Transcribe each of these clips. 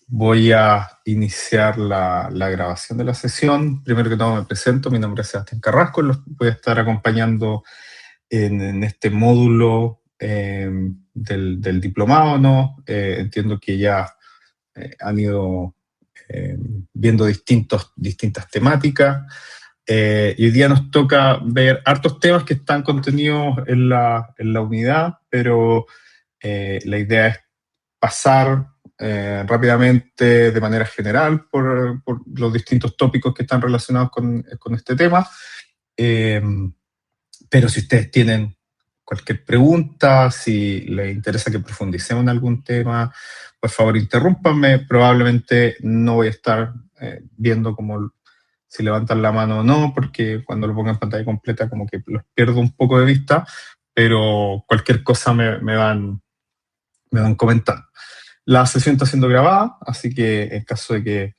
Voy a iniciar la grabación de la sesión. Primero que todo me presento, mi nombre es Sebastián Carrasco, los voy a estar acompañando en este módulo del diplomado, ¿no? Entiendo que ya han ido viendo distintas temáticas. Y hoy día nos toca ver hartos temas que están contenidos en la unidad, pero la idea es pasar rápidamente de manera general por los distintos tópicos que están relacionados con este tema. Pero si ustedes tienen cualquier pregunta, si les interesa que profundicemos en algún tema, por favor interrúmpanme. Probablemente no voy a estar viendo como si levantan la mano o no, porque cuando lo pongo en pantalla completa como que los pierdo un poco de vista, pero cualquier cosa me van comentando. La sesión está siendo grabada, así que en caso de que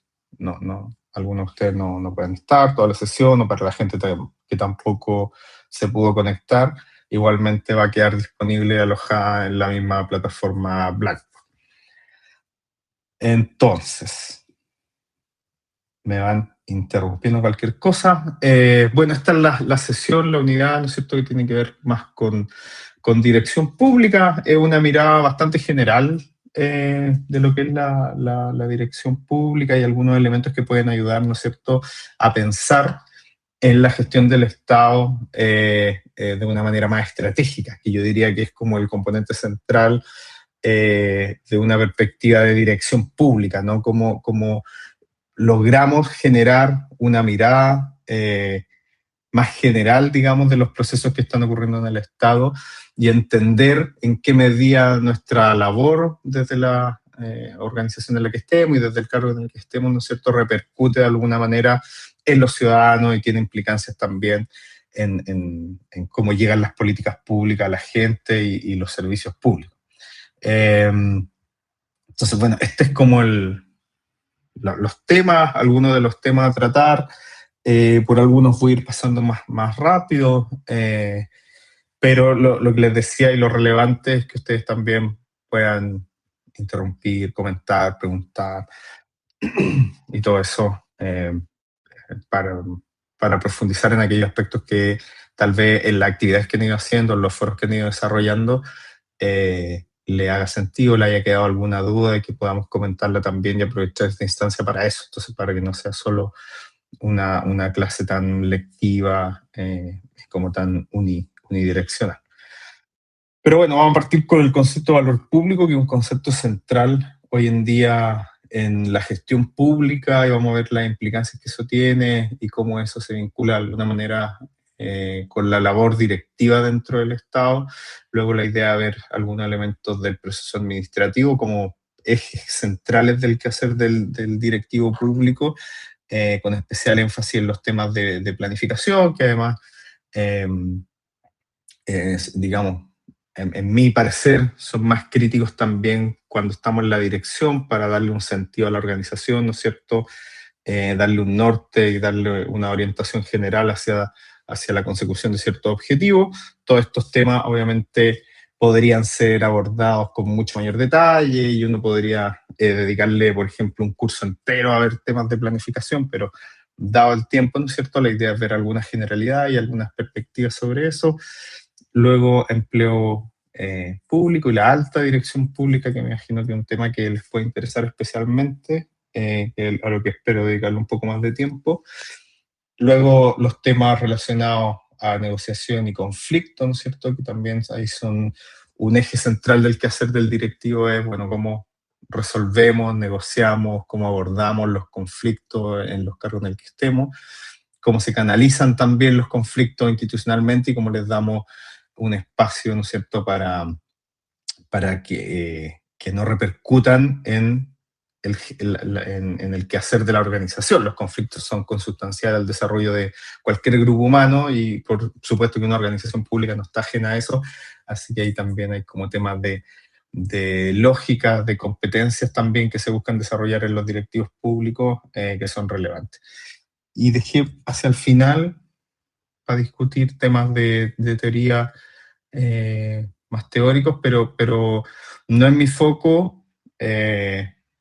algunos de ustedes no puedan estar toda la sesión, o para la gente que tampoco se pudo conectar, igualmente va a quedar disponible y alojada en la misma plataforma Blackboard. Entonces, me van interrumpiendo cualquier cosa. Bueno, esta es la sesión, la unidad, ¿no es cierto?, que tiene que ver más con dirección pública. Es una mirada bastante general de lo que es la dirección pública y algunos elementos que pueden ayudar, ¿no es cierto?, a pensar en la gestión del Estado de una manera más estratégica, que yo diría que es como el componente central de una perspectiva de dirección pública, ¿no? Como logramos generar una mirada más general, digamos, de los procesos que están ocurriendo en el Estado y entender en qué medida nuestra labor desde la organización en la que estemos y desde el cargo en el que estemos, ¿no es cierto?, repercute de alguna manera en los ciudadanos y tiene implicancias también en cómo llegan las políticas públicas a la gente y los servicios públicos. Entonces, bueno, este es como los temas, algunos de los temas a tratar. Por algunos voy a ir pasando más rápido, pero lo que les decía y lo relevante es que ustedes también puedan interrumpir, comentar, preguntar y todo eso para profundizar en aquellos aspectos que tal vez en las actividades que han ido haciendo, en los foros que han ido desarrollando, le haga sentido, le haya quedado alguna duda y que podamos comentarla también y aprovechar esta instancia para eso. Entonces, para que no sea solo una clase tan lectiva como tan unidireccional. Pero bueno, vamos a partir con el concepto de valor público, que es un concepto central hoy en día en la gestión pública, y vamos a ver las implicancias que eso tiene y cómo eso se vincula de alguna manera con la labor directiva dentro del Estado. Luego la idea de ver algunos elementos del proceso administrativo como ejes centrales del quehacer del directivo público, con especial énfasis en los temas de planificación, que además, digamos, en mi parecer, son más críticos también cuando estamos en la dirección para darle un sentido a la organización, ¿no es cierto?, darle un norte y darle una orientación general hacia la consecución de ciertos objetivos. Todos estos temas, obviamente, podrían ser abordados con mucho mayor detalle y uno podría dedicarle, por ejemplo, un curso entero a ver temas de planificación, pero dado el tiempo, ¿no es cierto?, la idea es ver algunas generalidades y algunas perspectivas sobre eso. Luego, empleo público y la alta dirección pública, que me imagino que es un tema que les puede interesar especialmente, a lo que espero dedicarle un poco más de tiempo. Luego, los temas relacionados a negociación y conflicto, ¿no es cierto?, que también ahí son un eje central del quehacer del directivo, es, bueno, cómo resolvemos, negociamos, cómo abordamos los conflictos en los cargos en el que estemos, cómo se canalizan también los conflictos institucionalmente y cómo les damos un espacio, ¿no es cierto?, para que no repercutan en el quehacer de la organización. Los conflictos son consustanciales al desarrollo de cualquier grupo humano y por supuesto que una organización pública no está ajena a eso, así que ahí también hay como temas de lógicas, de competencias también que se buscan desarrollar en los directivos públicos que son relevantes. Y dejé hacia el final para discutir temas de teoría más teóricos, pero no es mi foco.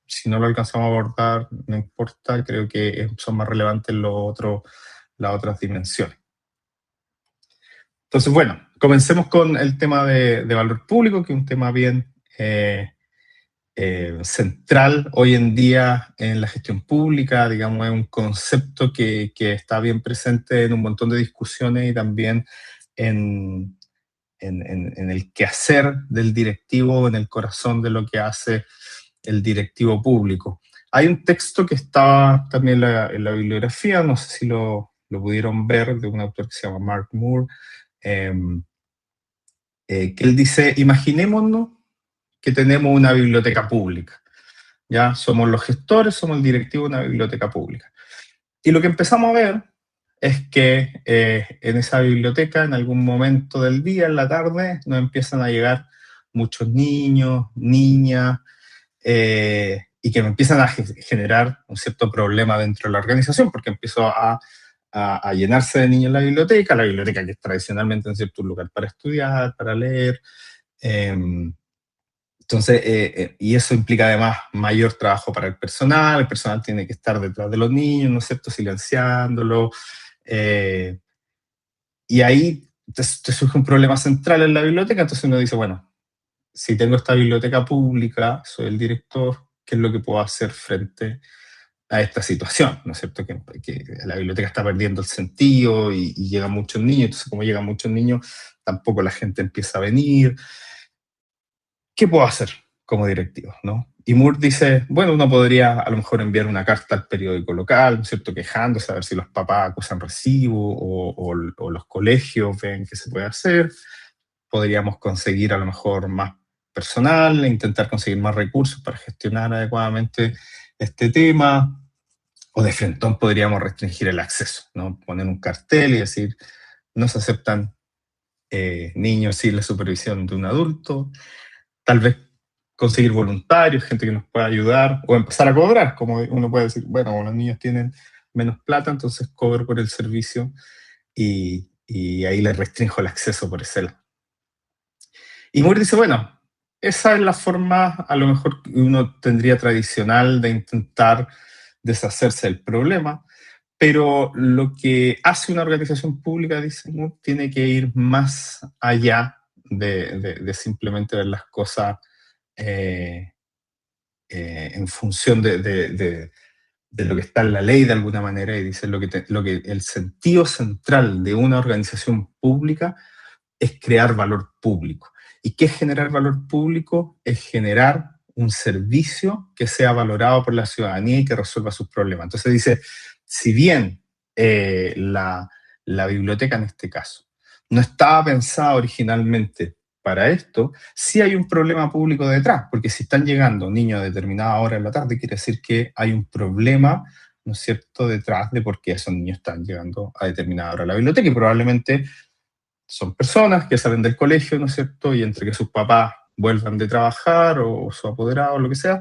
Si no lo alcanzamos a abordar, no importa, creo que son más relevantes las otras dimensiones. Entonces, bueno, comencemos con el tema de valor público, que es un tema bien central hoy en día en la gestión pública. Digamos, es un concepto que está bien presente en un montón de discusiones y también en el quehacer del directivo, en el corazón de lo que hace el directivo público. Hay un texto que está también en la bibliografía, no sé si lo pudieron ver, de un autor que se llama Mark Moore, que él dice: imaginémonos que tenemos una biblioteca pública, ¿ya? Somos los gestores, somos el directivo de una biblioteca pública. Y lo que empezamos a ver es que en esa biblioteca, en algún momento del día, en la tarde, nos empiezan a llegar muchos niños, niñas, y que me empiezan a generar un cierto problema dentro de la organización, porque empiezo a llenarse de niños la biblioteca que es tradicionalmente en cierto lugar para estudiar, para leer. Entonces, y eso implica además mayor trabajo para el personal tiene que estar detrás de los niños, ¿no es cierto?, silenciándolos. Y ahí te surge un problema central en la biblioteca, entonces uno dice, bueno, si tengo esta biblioteca pública, soy el director, ¿qué es lo que puedo hacer frente a esta situación? ¿No es cierto? Que la biblioteca está perdiendo el sentido y llegan muchos niños, entonces como llegan muchos niños, tampoco la gente empieza a venir. ¿Qué puedo hacer como directivo, ¿no? Y Moore dice, bueno, uno podría a lo mejor enviar una carta al periódico local, ¿no es cierto?, quejándose, a ver si los papás acusan recibo o los colegios ven qué se puede hacer. Podríamos conseguir a lo mejor más personal, intentar conseguir más recursos para gestionar adecuadamente este tema. O de frentón podríamos restringir el acceso, ¿no? Poner un cartel y decir, no se aceptan niños sin la supervisión de un adulto. Tal vez conseguir voluntarios, gente que nos pueda ayudar, o empezar a cobrar, como uno puede decir, bueno, como los niños tienen menos plata, entonces cobro por el servicio y ahí les restringo el acceso por ese lado. Y Moore dice, bueno, esa es la forma a lo mejor que uno tendría tradicional de intentar deshacerse del problema, pero lo que hace una organización pública, dice Moore, tiene que ir más allá de simplemente ver las cosas en función de lo que está en la ley de alguna manera, y dice lo que el sentido central de una organización pública es crear valor público. ¿Y qué es generar valor público? Es generar un servicio que sea valorado por la ciudadanía y que resuelva sus problemas. Entonces dice, si bien la biblioteca en este caso no estaba pensada originalmente para esto, sí hay un problema público detrás, porque si están llegando niños a determinada hora de la tarde, quiere decir que hay un problema, ¿no es cierto?, detrás de por qué esos niños están llegando a determinada hora a la biblioteca, y probablemente son personas que salen del colegio, ¿no es cierto?, y entre que sus papás vuelvan de trabajar o su apoderado o lo que sea,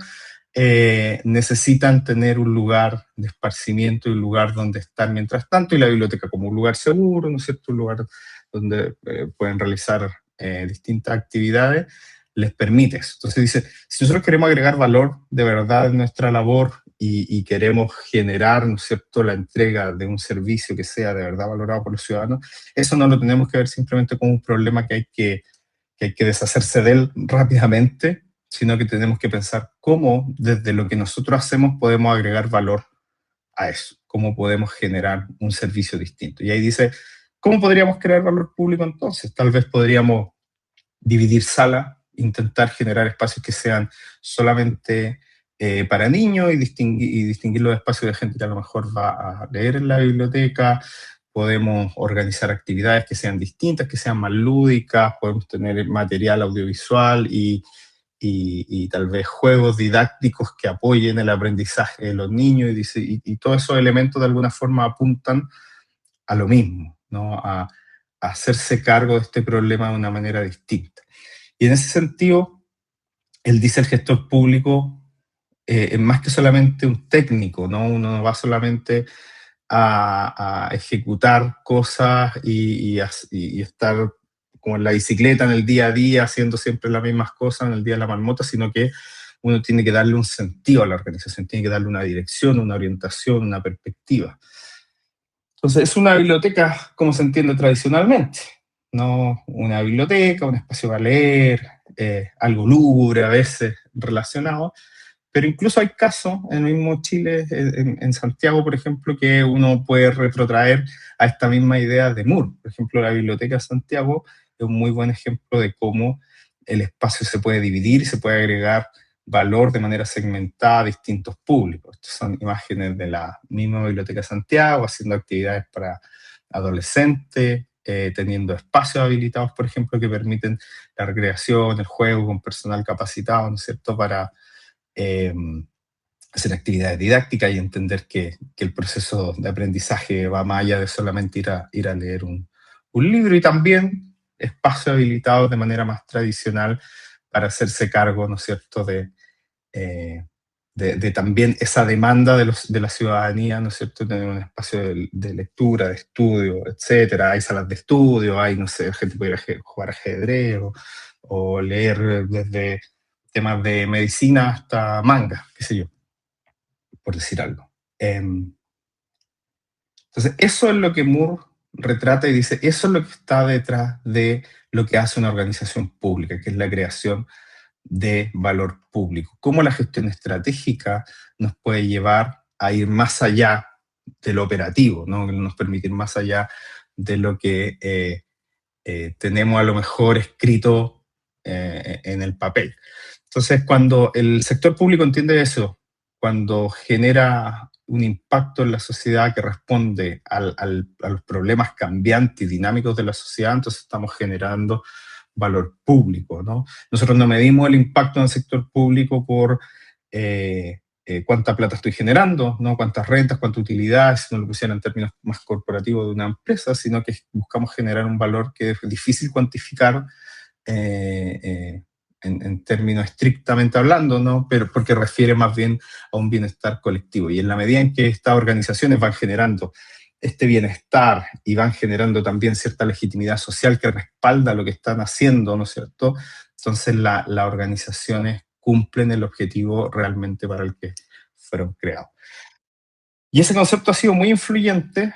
necesitan tener un lugar de esparcimiento y un lugar donde estar mientras tanto, y la biblioteca como un lugar seguro, ¿no es cierto?, un lugar donde pueden realizar distintas actividades, les permite eso. Entonces dice, si nosotros queremos agregar valor de verdad en nuestra labor y queremos generar, ¿no es cierto?, la entrega de un servicio que sea de verdad valorado por los ciudadanos, eso no lo tenemos que ver simplemente como un problema que hay que deshacerse de él rápidamente, sino que tenemos que pensar cómo desde lo que nosotros hacemos podemos agregar valor a eso, cómo podemos generar un servicio distinto. Y ahí dice, ¿cómo podríamos crear valor público entonces? Tal vez podríamos dividir salas, intentar generar espacios que sean solamente para niños y distinguir los espacios de gente que a lo mejor va a leer en la biblioteca. Podemos organizar actividades que sean distintas, que sean más lúdicas, podemos tener material audiovisual y tal vez juegos didácticos que apoyen el aprendizaje de los niños, y todos esos elementos de alguna forma apuntan a lo mismo, ¿no? A hacerse cargo de este problema de una manera distinta. Y en ese sentido, él dice, el gestor público es más que solamente un técnico, ¿no? Uno no va solamente a ejecutar cosas y estar como en la bicicleta, en el día a día, haciendo siempre las mismas cosas en el día de la marmota, sino que uno tiene que darle un sentido a la organización, tiene que darle una dirección, una orientación, una perspectiva. Entonces, es una biblioteca como se entiende tradicionalmente, no una biblioteca, un espacio para leer, algo lúgubre a veces relacionado, pero incluso hay casos en el mismo Chile, en Santiago, por ejemplo, que uno puede retrotraer a esta misma idea de Moore. Por ejemplo, la Biblioteca de Santiago es un muy buen ejemplo de cómo el espacio se puede dividir y se puede agregar valor de manera segmentada a distintos públicos. Estas son imágenes de la misma Biblioteca de Santiago, haciendo actividades para adolescentes, teniendo espacios habilitados, por ejemplo, que permiten la recreación, el juego con personal capacitado, ¿no es cierto?, para eh, hacer actividades didácticas y entender que el proceso de aprendizaje va más allá de solamente ir a leer un libro, y también espacios habilitados de manera más tradicional para hacerse cargo, ¿no es cierto?, eh, de también esa demanda de la ciudadanía, ¿no es cierto?, tener un espacio de lectura, de estudio, etcétera. Hay salas de estudio, hay, no sé, gente puede ir a jugar ajedrez o leer desde temas de medicina hasta manga, qué sé yo, por decir algo. Entonces, eso es lo que Moore retrata y dice, eso es lo que está detrás de lo que hace una organización pública, que es la creación de valor público. Cómo la gestión estratégica nos puede llevar a ir más allá de lo operativo, ¿no? Nos permite ir más allá de lo que tenemos a lo mejor escrito en el papel. Entonces, cuando el sector público entiende eso, cuando genera un impacto en la sociedad que responde a los problemas cambiantes y dinámicos de la sociedad, entonces estamos generando valor público, ¿no? Nosotros no medimos el impacto en el sector público por cuánta plata estoy generando, ¿no? Cuántas rentas, cuánta utilidad, si no lo pusiera en términos más corporativos de una empresa, sino que buscamos generar un valor que es difícil cuantificar eh, eh, en términos estrictamente hablando, ¿no? Pero porque refiere más bien a un bienestar colectivo. Y en la medida en que estas organizaciones van generando este bienestar y van generando también cierta legitimidad social que respalda lo que están haciendo, ¿no es cierto? Entonces las organizaciones cumplen el objetivo realmente para el que fueron creados. Y ese concepto ha sido muy influyente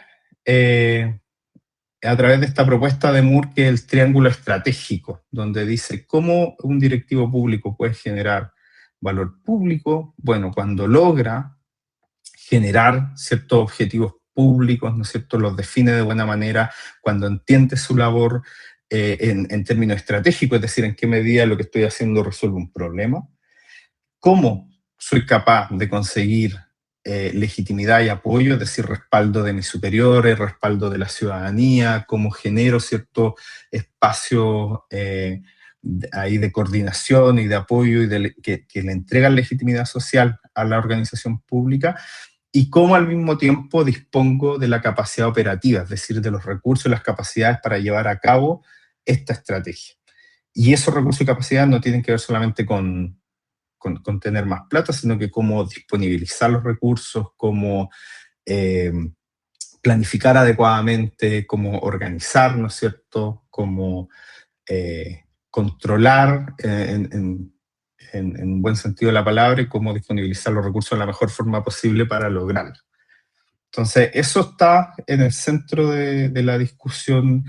a través de esta propuesta de Moore, que es el triángulo estratégico, donde dice cómo un directivo público puede generar valor público, bueno, cuando logra generar ciertos objetivos públicos, ¿no es cierto?, los define de buena manera, cuando entiende su labor en términos estratégicos, es decir, en qué medida lo que estoy haciendo resuelve un problema, cómo soy capaz de conseguir legitimidad y apoyo, es decir, respaldo de mis superiores, respaldo de la ciudadanía, cómo genero cierto espacio ahí de coordinación y de apoyo y que le entregan legitimidad social a la organización pública, y cómo al mismo tiempo dispongo de la capacidad operativa, es decir, de los recursos y las capacidades para llevar a cabo esta estrategia. Y esos recursos y capacidades no tienen que ver solamente con tener más plata, sino que cómo disponibilizar los recursos, cómo eh, planificar adecuadamente, cómo organizar, ¿no es cierto?, cómo controlar en un buen sentido de la palabra y cómo disponibilizar los recursos de la mejor forma posible para lograrlo. Entonces, eso está en el centro de la discusión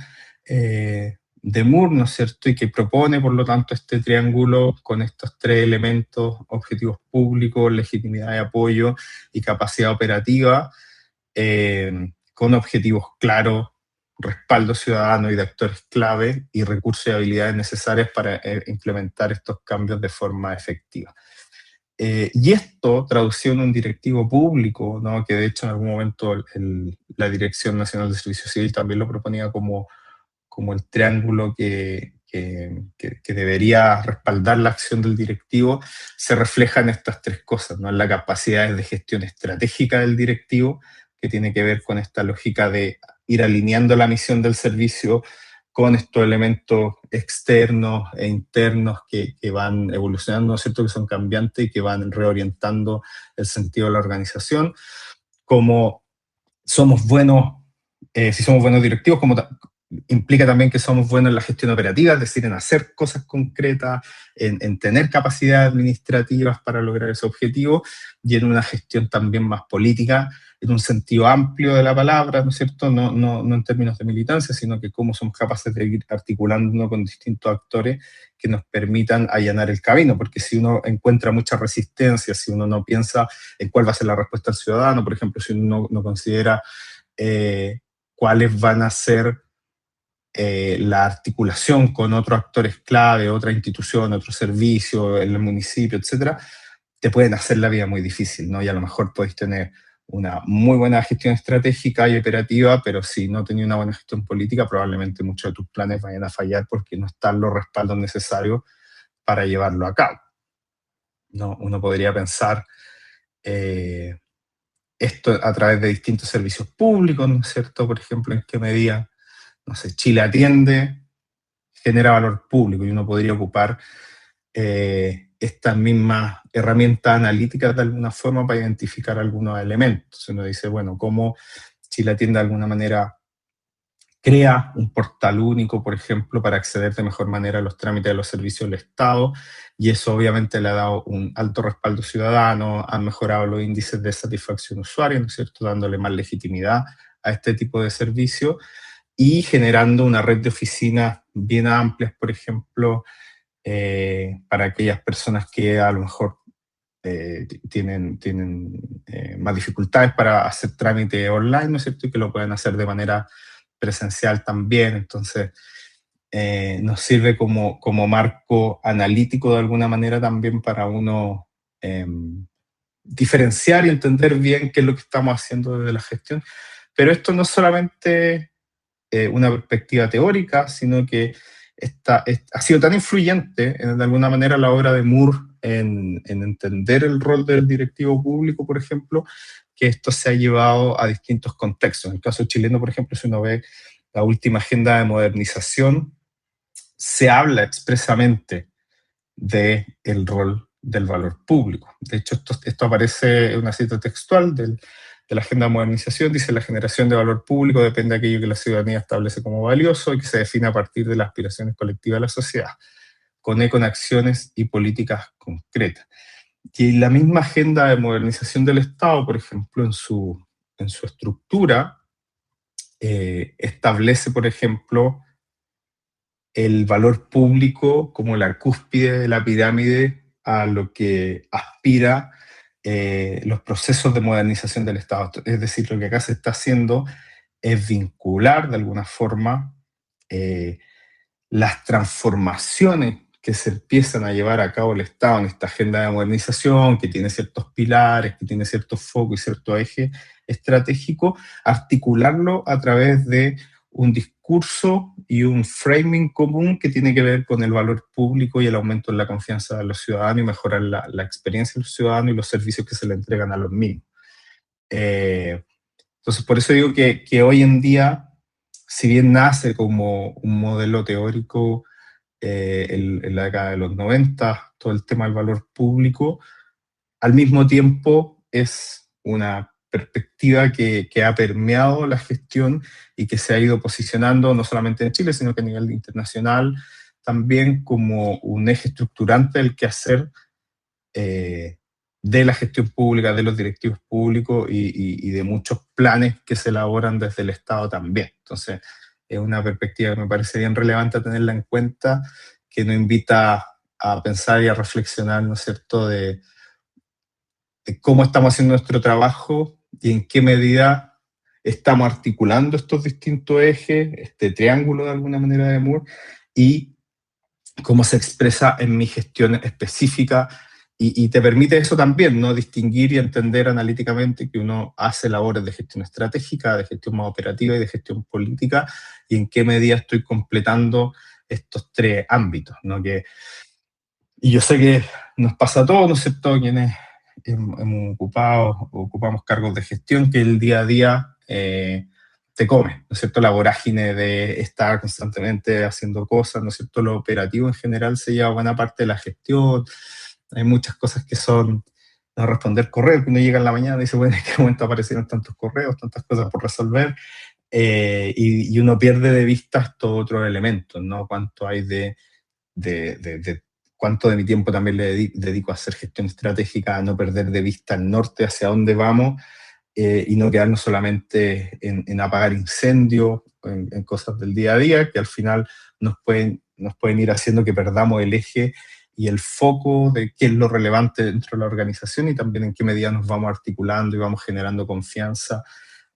de Moore, ¿no es cierto? Y que propone, por lo tanto, este triángulo con estos tres elementos: objetivos públicos, legitimidad de apoyo y capacidad operativa, con objetivos claros, respaldo ciudadano y de actores clave, y recursos y habilidades necesarias para implementar estos cambios de forma efectiva. Y esto traducido en un directivo público, ¿no?, que de hecho en algún momento la Dirección Nacional de Servicio Civil también lo proponía como el triángulo que debería respaldar la acción del directivo, se refleja en estas tres cosas, ¿no? En la capacidad de gestión estratégica del directivo, que tiene que ver con esta lógica de ir alineando la misión del servicio con estos elementos externos e internos que van evolucionando, ¿no es cierto?, que son cambiantes y que van reorientando el sentido de la organización. Como somos buenos, si somos buenos directivos, implica también que somos buenos en la gestión operativa, es decir, en hacer cosas concretas, en tener capacidades administrativas para lograr ese objetivo, y en una gestión también más política, en un sentido amplio de la palabra, ¿no es cierto? No en términos de militancia, sino que cómo somos capaces de ir articulándonos con distintos actores que nos permitan allanar el camino, porque si uno encuentra mucha resistencia, si uno no piensa en cuál va a ser la respuesta del ciudadano, por ejemplo, si uno no considera cuáles van a ser la articulación con otros actores clave, otra institución, otro servicio, el municipio, etcétera, te pueden hacer la vida muy difícil, ¿no? Y a lo mejor podéis tener una muy buena gestión estratégica y operativa, pero si no tenéis una buena gestión política, probablemente muchos de tus planes vayan a fallar porque no están los respaldos necesarios para llevarlo a cabo. ¿No? Uno podría pensar esto a través de distintos servicios públicos, ¿no es cierto? Por ejemplo, en qué medida, no sé, Chile Atiende genera valor público y uno podría ocupar estas mismas herramientas analíticas de alguna forma para identificar algunos elementos. Uno dice, bueno, cómo Chile Atiende de alguna manera crea un portal único, por ejemplo, para acceder de mejor manera a los trámites de los servicios del Estado, y eso obviamente le ha dado un alto respaldo ciudadano, han mejorado los índices de satisfacción usuaria, ¿no es cierto?, dándole más legitimidad a este tipo de servicios y generando una red de oficinas bien amplias, por ejemplo, para aquellas personas que a lo mejor tienen más dificultades para hacer trámite online, ¿no es cierto?, y que lo pueden hacer de manera presencial también. Entonces, nos sirve como marco analítico de alguna manera también para uno diferenciar y entender bien qué es lo que estamos haciendo desde la gestión. Pero esto no es solamente una perspectiva teórica, sino que ha sido tan influyente de alguna manera la obra de Moore en entender el rol del directivo público, por ejemplo, que esto se ha llevado a distintos contextos. En el caso chileno, por ejemplo, si uno ve la última agenda de modernización, se habla expresamente del rol del valor público. De hecho, esto aparece en una cita textual de la Agenda de Modernización, dice: la generación de valor público depende de aquello que la ciudadanía establece como valioso y que se define a partir de las aspiraciones colectivas de la sociedad, con eco en acciones y políticas concretas. Y la misma Agenda de Modernización del Estado, por ejemplo, en su estructura, establece, por ejemplo, el valor público como la cúspide de la pirámide a lo que aspira los procesos de modernización del Estado. Es decir, lo que acá se está haciendo es vincular de alguna forma las transformaciones que se empiezan a llevar a cabo el Estado en esta agenda de modernización, que tiene ciertos pilares, que tiene ciertos focos y cierto eje estratégico, articularlo a través de un discurso y un framing común que tiene que ver con el valor público y el aumento en la confianza de los ciudadanos y mejorar la experiencia de los ciudadanos y los servicios que se le entregan a los mismos. Entonces, por eso digo que hoy en día, si bien nace como un modelo teórico en la década de los 90, todo el tema del valor público, al mismo tiempo es una perspectiva que ha permeado la gestión y que se ha ido posicionando no solamente en Chile, sino que a nivel internacional también como un eje estructurante del quehacer de la gestión pública, de los directivos públicos y de muchos planes que se elaboran desde el Estado también. Entonces, es una perspectiva que me parece bien relevante tenerla en cuenta, que nos invita a pensar y a reflexionar, ¿no es cierto?, de cómo estamos haciendo nuestro trabajo y en qué medida estamos articulando estos distintos ejes, este triángulo de alguna manera de Moore, y cómo se expresa en mi gestión específica. Y te permite eso también, ¿no?, distinguir y entender analíticamente que uno hace labores de gestión estratégica, de gestión más operativa y de gestión política, y en qué medida estoy completando estos tres ámbitos, ¿no? Y yo sé que nos pasa a todos, ¿no es cierto?, quienes hemos ocupamos cargos de gestión, que el día a día te come, ¿no es cierto?, la vorágine de estar constantemente haciendo cosas, ¿no es cierto?, lo operativo en general se lleva buena parte de la gestión. Hay muchas cosas que son no responder correos, que uno llega en la mañana y dice, bueno, ¿en qué momento aparecieron tantos correos, tantas cosas por resolver? y uno pierde de vista estos otros elementos, ¿no? Cuánto hay cuánto de mi tiempo también le dedico a hacer gestión estratégica, a no perder de vista el norte, hacia dónde vamos, y no quedarnos solamente en apagar incendios, en cosas del día a día, que al final nos pueden ir haciendo que perdamos el eje y el foco de qué es lo relevante dentro de la organización y también en qué medida nos vamos articulando y vamos generando confianza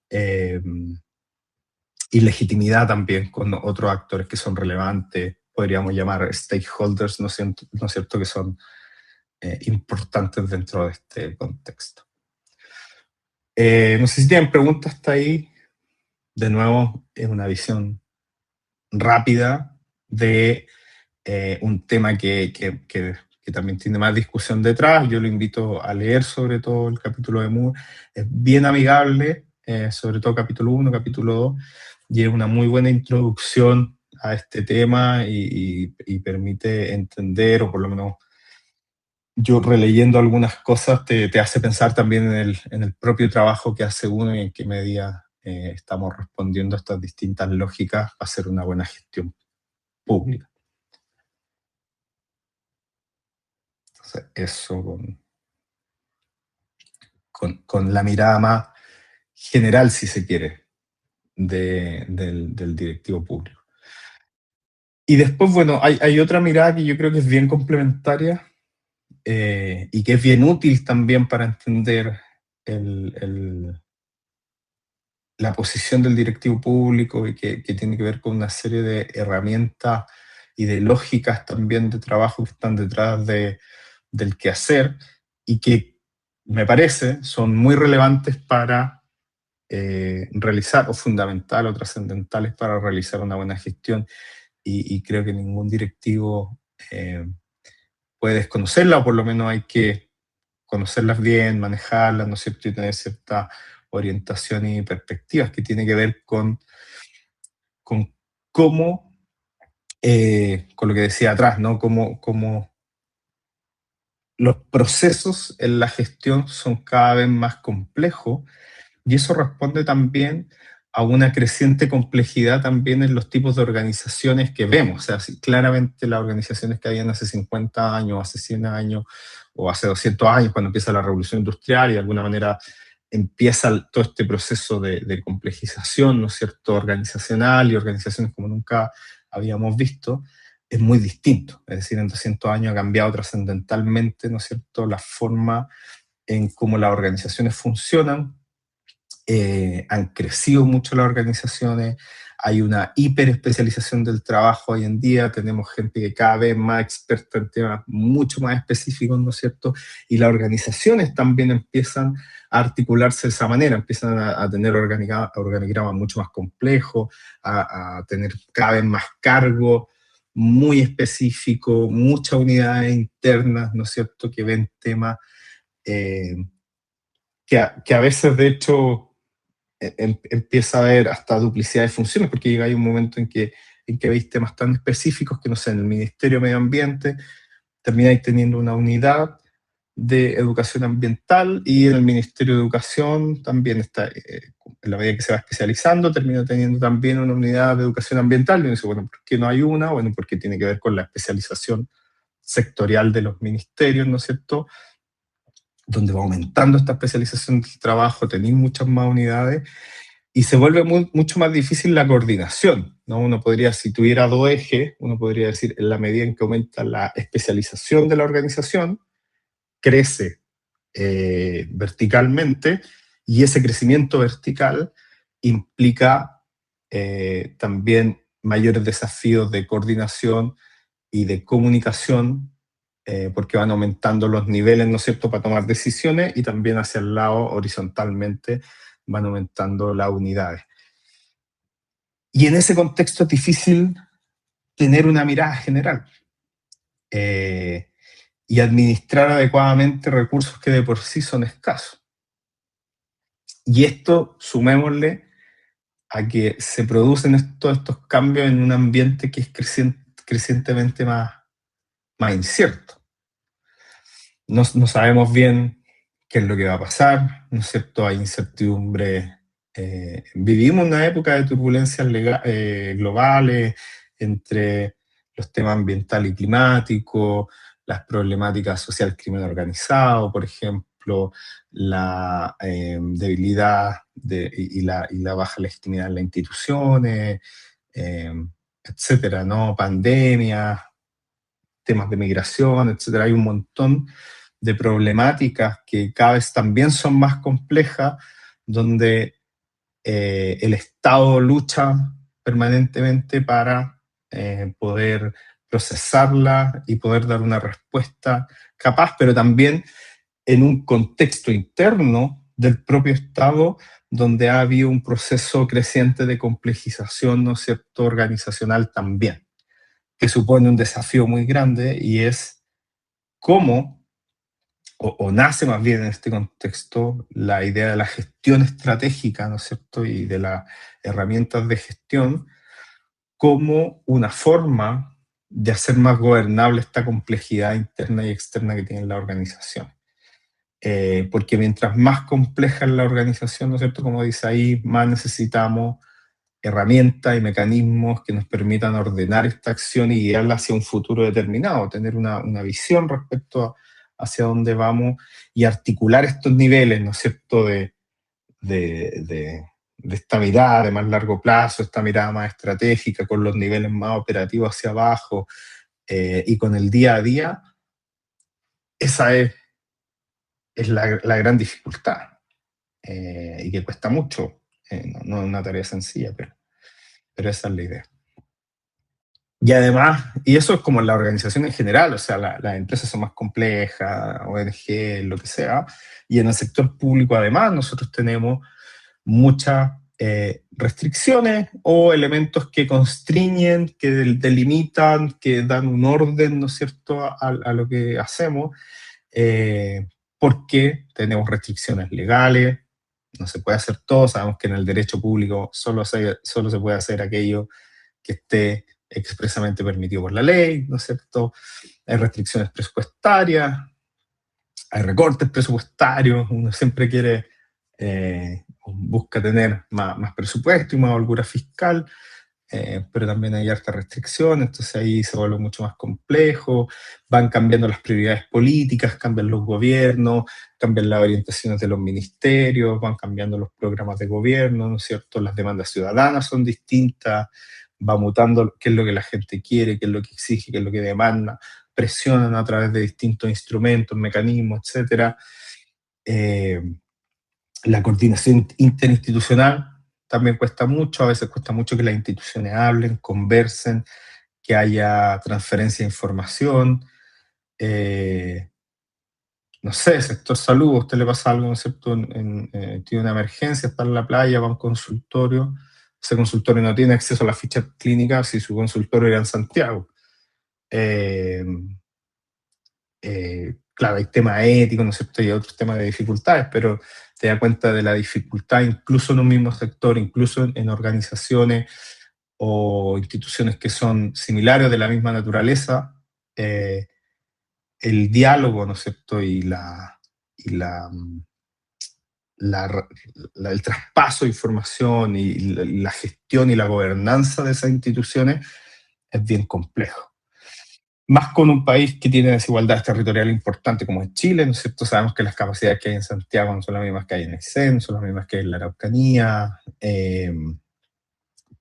y legitimidad también con otros actores que son relevantes, podríamos llamar stakeholders, ¿no es cierto?, que son importantes dentro de este contexto. No sé si tienen preguntas hasta ahí. De nuevo, es una visión rápida de un tema que también tiene más discusión detrás. Yo lo invito a leer sobre todo el capítulo de Moore. Es bien amigable, sobre todo capítulo 1, capítulo 2, y es una muy buena introducción a este tema y permite entender, o por lo menos yo releyendo algunas cosas, te hace pensar también en el propio trabajo que hace uno y en qué medida estamos respondiendo a estas distintas lógicas para hacer una buena gestión pública. Entonces, eso con la mirada más general, si se quiere, del directivo público. Y después, bueno, hay otra mirada que yo creo que es bien complementaria y que es bien útil también para entender la posición del directivo público y que tiene que ver con una serie de herramientas y de lógicas también de trabajo que están detrás del quehacer y que me parece son muy relevantes para realizar, o fundamental o trascendentales para realizar una buena gestión y creo que ningún directivo puede desconocerla, o por lo menos hay que conocerlas bien, manejarlas, ¿no es cierto?, y tener cierta orientación y perspectivas que tiene que ver con cómo, con lo que decía atrás, ¿no? Cómo los procesos en la gestión son cada vez más complejos y eso responde también a una creciente complejidad también en los tipos de organizaciones que vemos. O sea, si claramente las organizaciones que habían hace 50 años, hace 100 años o hace 200 años, cuando empieza la revolución industrial y de alguna manera empieza todo este proceso de complejización, ¿no es cierto?, organizacional y organizaciones como nunca habíamos visto, es muy distinto. Es decir, en 200 años ha cambiado trascendentalmente, ¿no es cierto?, la forma en cómo las organizaciones funcionan. Han crecido mucho las organizaciones, hay una hiperespecialización del trabajo hoy en día, tenemos gente que cada vez más experta en temas mucho más específicos, ¿no es cierto? Y las organizaciones también empiezan a articularse de esa manera, empiezan a tener organigramas mucho más complejos, a tener cada vez más cargos muy específicos, muchas unidades internas, ¿no es cierto?, que ven temas eh, que a veces, de hecho, empieza a haber hasta duplicidad de funciones, porque llega ahí un momento en que veis temas tan específicos que, no sé, en el Ministerio de Medio Ambiente termináis teniendo una unidad de educación ambiental y en el Ministerio de Educación también está, en la medida que se va especializando, termina teniendo también una unidad de educación ambiental. Y uno dice, bueno, ¿por qué no hay una? Bueno, porque tiene que ver con la especialización sectorial de los ministerios, ¿no es cierto?, donde va aumentando esta especialización del trabajo, tenéis muchas más unidades y se vuelve mucho más difícil la coordinación, ¿no? Uno podría, si tuviera dos ejes, uno podría decir, en la medida en que aumenta la especialización de la organización, crece verticalmente y ese crecimiento vertical implica también mayores desafíos de coordinación y de comunicación porque van aumentando los niveles, ¿no es cierto?, para tomar decisiones y también hacia el lado, horizontalmente, van aumentando las unidades. Y en ese contexto es difícil tener una mirada general y administrar adecuadamente recursos que de por sí son escasos. Y esto, sumémosle a que se producen todos estos cambios en un ambiente que es crecientemente más incierto. No sabemos bien qué es lo que va a pasar, ¿no es cierto? Hay incertidumbre Vivimos una época de turbulencias globales entre los temas ambiental y climático, las problemáticas social, crimen organizado, por ejemplo, la debilidad y la baja legitimidad en las instituciones, eh, etcétera, ¿no? Pandemias, temas de migración, etcétera. Hay un montón de problemáticas que cada vez también son más complejas, donde el Estado lucha permanentemente para poder procesarla y poder dar una respuesta capaz, pero también en un contexto interno del propio Estado donde ha habido un proceso creciente de complejización, ¿no es cierto?, organizacional también, que supone un desafío muy grande y es cómo o nace más bien en este contexto la idea de la gestión estratégica, ¿no es cierto?, y de las herramientas de gestión como una forma de hacer más gobernable esta complejidad interna y externa que tiene la organización. Porque mientras más compleja es la organización, ¿no es cierto?, como dice ahí, más necesitamos herramientas y mecanismos que nos permitan ordenar esta acción y guiarla hacia un futuro determinado, tener una visión respecto hacia dónde vamos y articular estos niveles, ¿no es cierto?, de, de, de esta mirada de más largo plazo, esta mirada más estratégica, con los niveles más operativos hacia abajo y con el día a día, esa es la gran dificultad y que cuesta mucho. No es una tarea sencilla, pero esa es la idea. Y además, y eso es como en la organización en general, o sea, las empresas son más complejas, ONG, lo que sea, y en el sector público además nosotros tenemos muchas restricciones o elementos que constriñen, que delimitan, que dan un orden, ¿no es cierto?, a lo que hacemos, porque tenemos restricciones legales, no se puede hacer todo, sabemos que en el derecho público solo se puede hacer aquello que esté expresamente permitido por la ley, ¿no es cierto? Hay restricciones presupuestarias, hay recortes presupuestarios, uno siempre quiere, busca tener más presupuesto y más holgura fiscal, pero también hay harta restricción, entonces ahí se vuelve mucho más complejo, van cambiando las prioridades políticas, cambian los gobiernos, cambian las orientaciones de los ministerios, van cambiando los programas de gobierno, ¿no es cierto? Las demandas ciudadanas son distintas, va mutando qué es lo que la gente quiere, qué es lo que exige, qué es lo que demanda, presionan a través de distintos instrumentos, mecanismos, etcétera. La coordinación interinstitucional también cuesta mucho, a veces cuesta mucho que las instituciones hablen, conversen, que haya transferencia de información. No sé, sector salud, a usted le pasa algo, ¿no es cierto? Tiene una emergencia, está en la playa, va a un consultorio, ese consultorio no tiene acceso a las fichas clínicas si su consultorio era en Santiago. Eh, claro, hay temas éticos, ¿no es cierto? Y otros temas de dificultades, pero te das cuenta de la dificultad incluso en un mismo sector, incluso en organizaciones o instituciones que son similares de la misma naturaleza, el diálogo, ¿no es cierto? Y la, el traspaso de información y la gestión y la gobernanza de esas instituciones es bien complejo. Más con un país que tiene desigualdades territoriales importantes como es Chile, ¿no es cierto? Sabemos que las capacidades que hay en Santiago no son las mismas que hay en Aysén, son las mismas que hay en la Araucanía,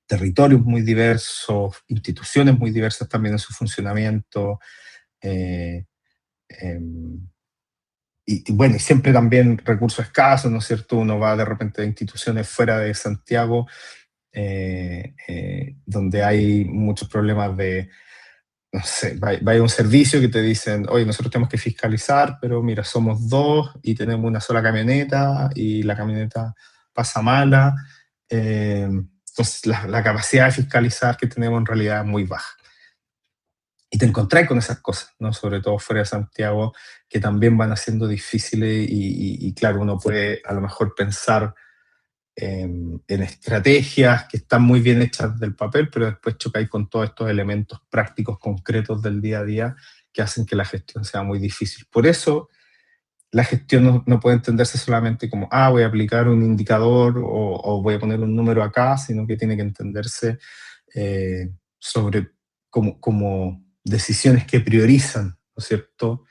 territorios muy diversos, instituciones muy diversas también en su funcionamiento, eh, eh, y bueno, y siempre también recursos escasos, ¿no es cierto? Uno va de repente a instituciones fuera de Santiago, donde hay muchos problemas de, no sé, va a un servicio que te dicen, oye, nosotros tenemos que fiscalizar, pero mira, somos dos y tenemos una sola camioneta y la camioneta pasa mala. Entonces, la capacidad de fiscalizar que tenemos en realidad es muy baja. Y te encontrás con esas cosas, ¿no? Sobre todo fuera de Santiago, que también van haciendo difíciles y claro, uno puede a lo mejor pensar en estrategias que están muy bien hechas del papel, pero después chocáis con todos estos elementos prácticos, concretos del día a día, que hacen que la gestión sea muy difícil. Por eso la gestión no puede entenderse solamente como, voy a aplicar un indicador o voy a poner un número acá, sino que tiene que entenderse sobre como decisiones que priorizan, ¿no es cierto?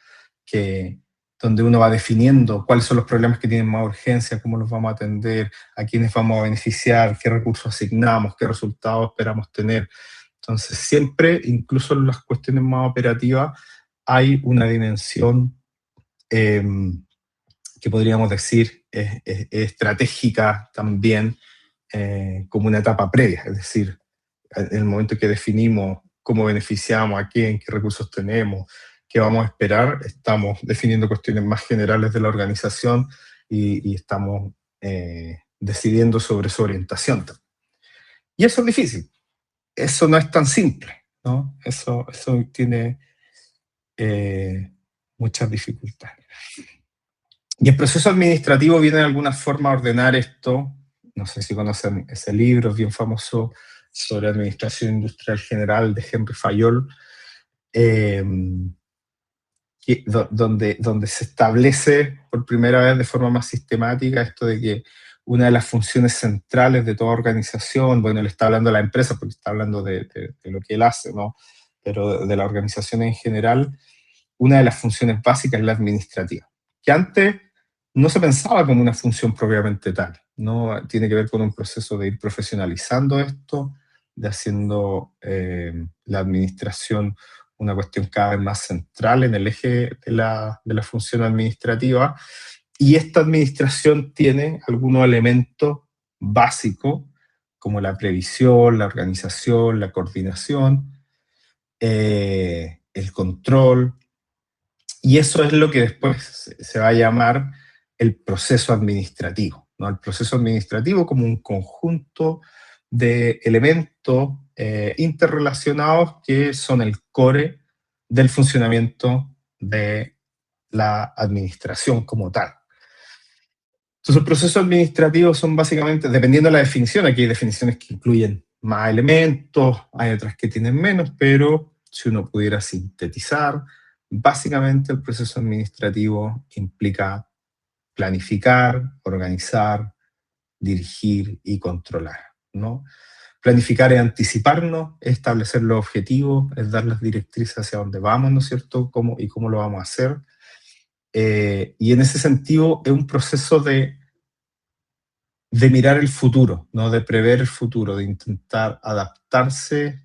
Que, donde uno va definiendo cuáles son los problemas que tienen más urgencia, cómo los vamos a atender, a quiénes vamos a beneficiar, qué recursos asignamos, qué resultados esperamos tener. Entonces, siempre, incluso en las cuestiones más operativas, hay una dimensión eh, que podríamos decir es estratégica también, como una etapa previa, es decir, en el momento que definimos cómo beneficiamos, a quién, qué recursos tenemos, qué vamos a esperar, estamos definiendo cuestiones más generales de la organización y estamos decidiendo sobre su orientación. Y eso es difícil, eso no es tan simple, ¿no? Eso tiene muchas dificultades. Y el proceso administrativo viene de alguna forma a ordenar esto. No sé si conocen ese libro, es bien famoso, sobre administración industrial general de Henry Fayol, eh, donde se establece por primera vez de forma más sistemática esto de que una de las funciones centrales de toda organización, bueno, él está hablando de la empresa porque está hablando de lo que él hace, ¿no? Pero de la organización en general, una de las funciones básicas es la administrativa, que antes no se pensaba como una función propiamente tal, ¿no? Tiene que ver con un proceso de ir profesionalizando esto, de haciendo la administración una cuestión cada vez más central en el eje de la función administrativa, y esta administración tiene algunos elementos básicos, como la previsión, la organización, la coordinación, el control, y eso es lo que después se va a llamar el proceso administrativo, ¿no? El proceso administrativo como un conjunto de elementos interrelacionados que son el core del funcionamiento de la administración como tal. Entonces, los procesos administrativos son básicamente, dependiendo de la definición, aquí hay definiciones que incluyen más elementos, hay otras que tienen menos, pero si uno pudiera sintetizar, básicamente el proceso administrativo implica planificar, organizar, dirigir y controlar, ¿no? Planificar es anticiparnos, es establecer los objetivos, es dar las directrices hacia dónde vamos, ¿no es cierto? Y cómo lo vamos a hacer. Y en ese sentido es un proceso de mirar el futuro, ¿no? De prever el futuro, de intentar adaptarse.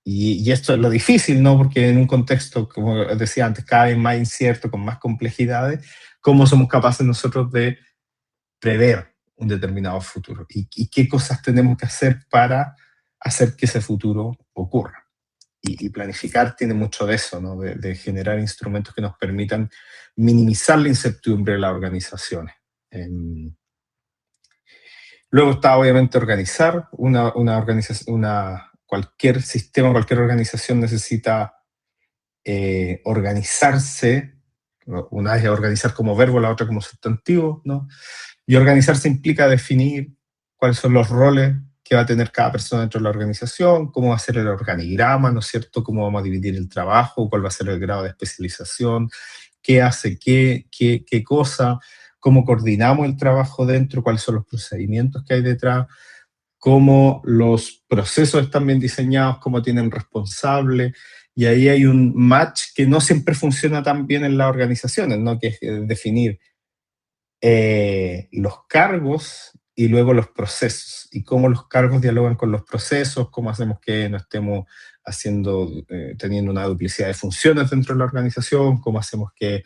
Y esto es lo difícil, ¿no? Porque en un contexto, como decía antes, cada vez más incierto, con más complejidades, ¿cómo somos capaces nosotros de prever un determinado futuro? ¿Y qué cosas tenemos que hacer para hacer que ese futuro ocurra? Y planificar tiene mucho de eso, ¿no? De generar instrumentos que nos permitan minimizar la incertidumbre de las organizaciones. Luego está obviamente organizar, una organización, cualquier sistema, cualquier organización necesita organizarse, una es organizar como verbo, la otra como sustantivo, ¿no? Y organizarse implica definir cuáles son los roles que va a tener cada persona dentro de la organización, cómo va a ser el organigrama, ¿no es cierto? Cómo vamos a dividir el trabajo, cuál va a ser el grado de especialización, qué hace qué cosa, cómo coordinamos el trabajo dentro, cuáles son los procedimientos que hay detrás, cómo los procesos están bien diseñados, cómo tienen responsable, y ahí hay un match que no siempre funciona tan bien en las organizaciones, ¿no? Que es definir los cargos y luego los procesos, y cómo los cargos dialogan con los procesos, cómo hacemos que no estemos teniendo una duplicidad de funciones dentro de la organización, cómo hacemos que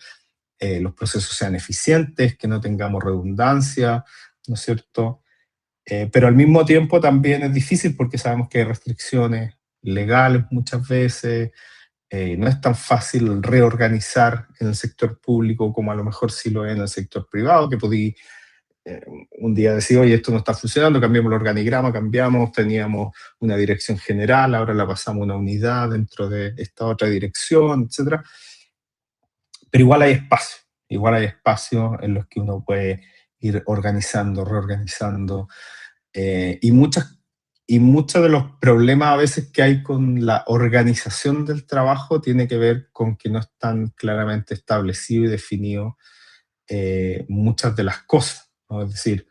los procesos sean eficientes, que no tengamos redundancia, ¿no es cierto? Pero al mismo tiempo también es difícil porque sabemos que hay restricciones legales muchas veces, no es tan fácil reorganizar en el sector público como a lo mejor sí lo es en el sector privado, que podí un día decir, oye, esto no está funcionando, cambiamos el organigrama, teníamos una dirección general, ahora la pasamos a una unidad dentro de esta otra dirección, etc. Pero igual hay espacio en los que uno puede ir organizando, reorganizando, y muchas y muchos de los problemas a veces que hay con la organización del trabajo tiene que ver con que no están claramente establecido y definido muchas de las cosas, ¿no? Es decir,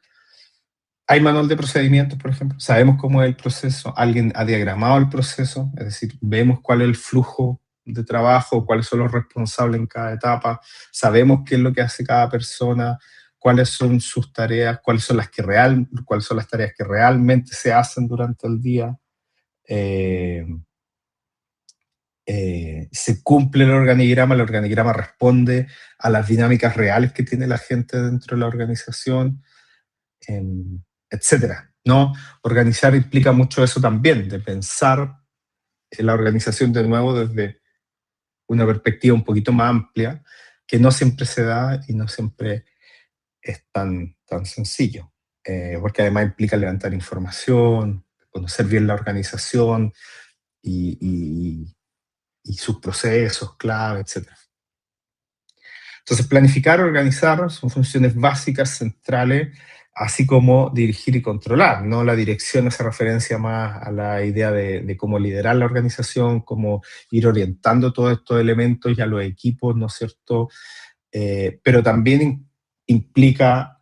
hay manual de procedimientos, por ejemplo, sabemos cómo es el proceso, alguien ha diagramado el proceso, es decir, vemos cuál es el flujo de trabajo, cuáles son los responsables en cada etapa, sabemos qué es lo que hace cada persona, cuáles son sus tareas, cuáles son las tareas que realmente se hacen durante el día. Eh, Se cumple el organigrama responde a las dinámicas reales que tiene la gente dentro de la organización, eh, etcétera, ¿no? Organizar implica mucho eso también, de pensar en la organización de nuevo desde una perspectiva un poquito más amplia, que no siempre se da y no siempre es tan sencillo, porque además implica levantar información, conocer bien la organización y, y, y sus procesos clave, etcétera. Entonces, planificar, organizar son funciones básicas, centrales, así como dirigir y controlar, ¿no? La dirección hace referencia más a la idea de cómo liderar la organización, cómo ir orientando todos estos elementos y a los equipos, ¿no es cierto? Pero también implica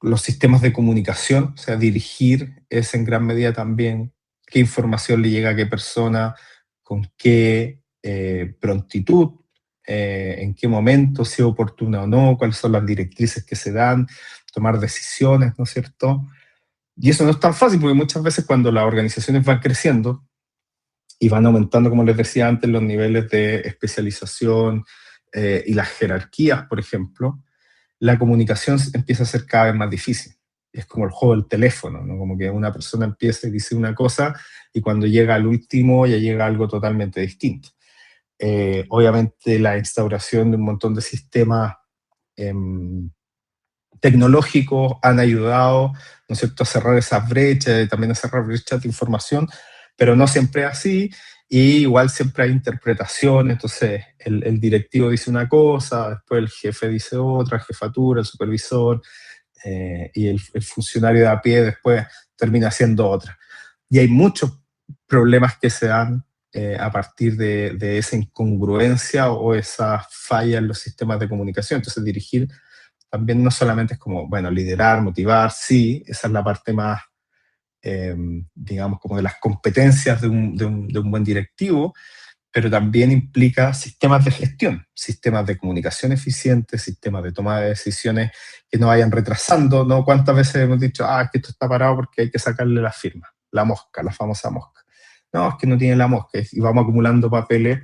los sistemas de comunicación, o sea, dirigir es en gran medida también qué información le llega a qué persona, con qué prontitud, en qué momento, si es oportuna o no, cuáles son las directrices que se dan, tomar decisiones, ¿no es cierto? Y eso no es tan fácil porque muchas veces cuando las organizaciones van creciendo y van aumentando, como les decía antes, los niveles de especialización y las jerarquías, por ejemplo, la comunicación empieza a ser cada vez más difícil. Es como el juego del teléfono, ¿no? Como que una persona empieza y dice una cosa y cuando llega al último ya llega algo totalmente distinto. Obviamente la instauración de un montón de sistemas eh, tecnológicos han ayudado, ¿no es cierto?, a cerrar esas brechas y también a cerrar brechas de información, pero no siempre es así, y igual siempre hay interpretaciones, entonces el directivo dice una cosa, después el jefe dice otra, jefatura, el supervisor, y el funcionario de a pie después termina haciendo otra. Y hay muchos problemas que se dan a partir de esa incongruencia o esa falla en los sistemas de comunicación. Entonces dirigir también no solamente es como, bueno, liderar, motivar, sí, esa es la parte más, digamos, como de las competencias de un buen directivo, pero también implica sistemas de gestión, sistemas de comunicación eficientes, sistemas de toma de decisiones que no vayan retrasando, ¿no? ¿Cuántas veces hemos dicho, es que esto está parado porque hay que sacarle la firma, la mosca, la famosa mosca? No, es que no tiene la mosca, y vamos acumulando papeles,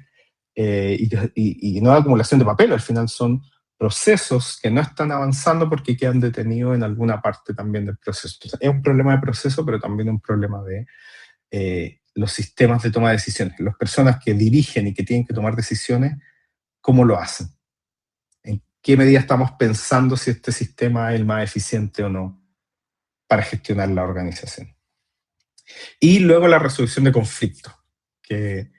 y no es acumulación de papel, al final son procesos que no están avanzando porque quedan detenidos en alguna parte también del proceso. Entonces, es un problema de proceso, pero también un problema de los sistemas de toma de decisiones. Las personas que dirigen y que tienen que tomar decisiones, ¿cómo lo hacen? ¿En qué medida estamos pensando si este sistema es el más eficiente o no para gestionar la organización? Y luego la resolución de conflictos, que,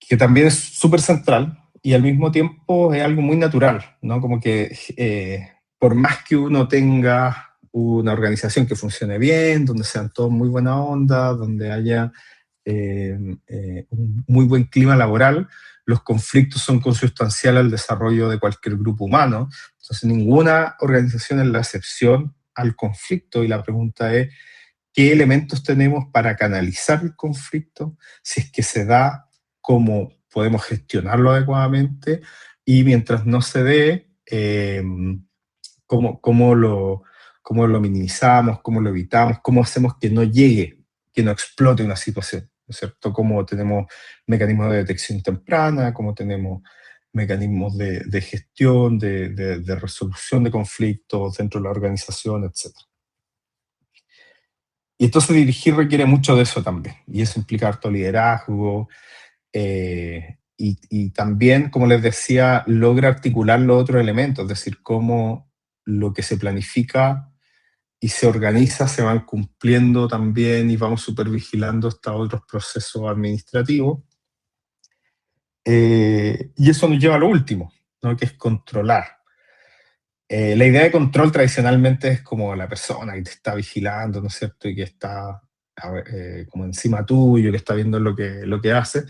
que también es súper central y al mismo tiempo es algo muy natural, ¿no? Como que por más que uno tenga una organización que funcione bien, donde sean todos muy buena onda, donde haya un muy buen clima laboral, los conflictos son consustanciales al desarrollo de cualquier grupo humano. Entonces, ninguna organización es la excepción al conflicto y la pregunta es, ¿qué elementos tenemos para canalizar el conflicto? Si es que se da, ¿cómo podemos gestionarlo adecuadamente? Y mientras no se dé, ¿cómo lo minimizamos? ¿Cómo lo evitamos? ¿Cómo hacemos que no llegue, que no explote una situación? ¿No es cierto? ¿Cómo tenemos mecanismos de detección temprana? ¿Cómo tenemos mecanismos de gestión, de resolución de conflictos dentro de la organización, etcétera? Y entonces dirigir requiere mucho de eso también, y eso implica harto liderazgo, y también, como les decía, logra articular los otros elementos, es decir, cómo lo que se planifica y se organiza se van cumpliendo también y vamos supervigilando estos otros procesos administrativos. Y eso nos lleva a lo último, ¿no? Que es controlar. La idea de control tradicionalmente es como la persona que te está vigilando, ¿no es cierto? Y que está como encima tuyo, que está viendo lo que hace,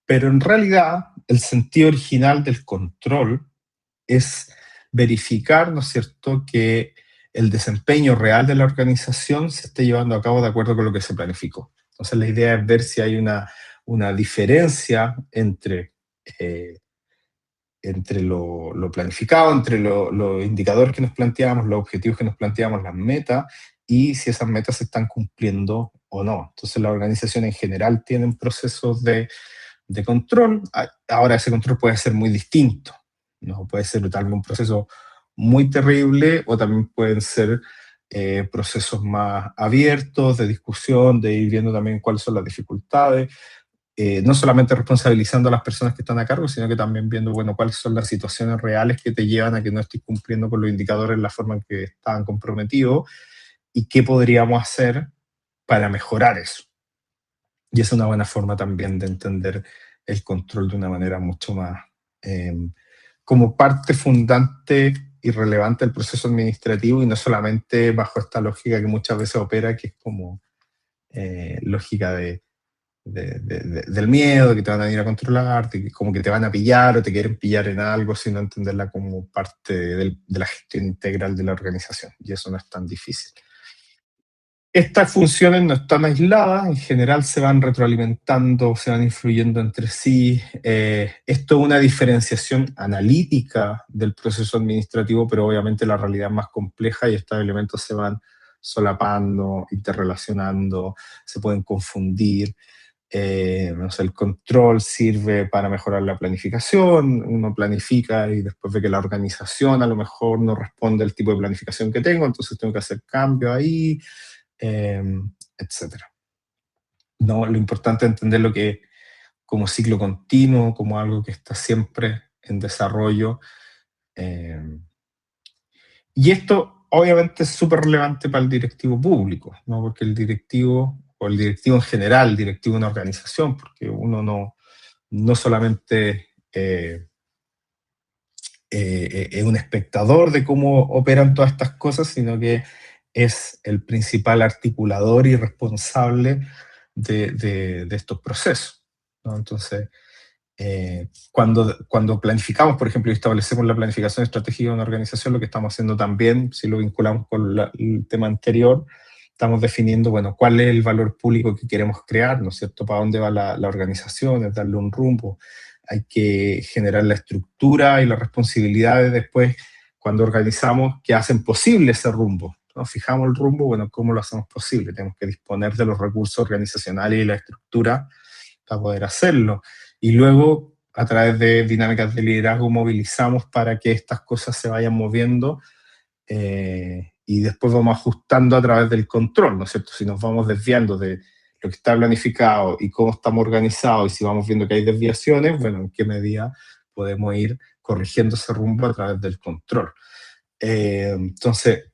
pero en realidad el sentido original del control es verificar, ¿no es cierto?, que el desempeño real de la organización se esté llevando a cabo de acuerdo con lo que se planificó. Entonces la idea es ver si hay una diferencia eh, entre lo planificado, entre los indicadores que nos planteamos, los objetivos que nos planteamos, las metas, y si esas metas se están cumpliendo o no. Entonces la organización en general tiene procesos de control. Ahora ese control puede ser muy distinto, ¿no? Puede ser tal vez un proceso muy terrible o también pueden ser procesos más abiertos de discusión, de ir viendo también cuáles son las dificultades, no solamente responsabilizando a las personas que están a cargo, sino que también viendo, bueno, cuáles son las situaciones reales que te llevan a que no estés cumpliendo con los indicadores en la forma en que estaban comprometidos y qué podríamos hacer para mejorar eso. Y es una buena forma también de entender el control de una manera mucho más eh, como parte fundante y relevante del proceso administrativo y no solamente bajo esta lógica que muchas veces opera, que es como lógica del miedo, de que te van a ir a controlar, de que como que te van a pillar o te quieren pillar en algo, sino entenderla como parte de la gestión integral de la organización. Y eso no es tan difícil. Estas funciones no están aisladas, en general se van retroalimentando, se van influyendo entre sí. Esto es una diferenciación analítica del proceso administrativo, pero obviamente la realidad es más compleja y estos elementos se van solapando, interrelacionando, se pueden confundir. No sé, el control sirve para mejorar la planificación, uno planifica y después ve que la organización a lo mejor no responde al tipo de planificación que tengo, entonces tengo que hacer cambios ahí, eh, etcétera. No, lo importante es entenderlo que como ciclo continuo, como algo que está siempre en desarrollo. eh, y esto obviamente es súper relevante para el directivo público, ¿no? Porque el directivo, o el directivo en general, el directivo de una organización, porque uno no solamente es un espectador de cómo operan todas estas cosas, sino que es el principal articulador y responsable de estos procesos, ¿no? Entonces, cuando planificamos, por ejemplo, y establecemos la planificación estratégica de una organización, lo que estamos haciendo también, si lo vinculamos con el tema anterior, estamos definiendo, bueno, cuál es el valor público que queremos crear, ¿no es cierto? ¿Para dónde va la organización? Es darle un rumbo. Hay que generar la estructura y las responsabilidades después cuando organizamos que hacen posible ese rumbo, ¿no? Fijamos el rumbo, bueno, ¿cómo lo hacemos posible? Tenemos que disponer de los recursos organizacionales y la estructura para poder hacerlo. Y luego, a través de dinámicas de liderazgo, movilizamos para que estas cosas se vayan moviendo y después vamos ajustando a través del control, ¿no es cierto? Si nos vamos desviando de lo que está planificado y cómo estamos organizados y si vamos viendo que hay desviaciones, bueno, en qué medida podemos ir corrigiendo ese rumbo a través del control. Entonces,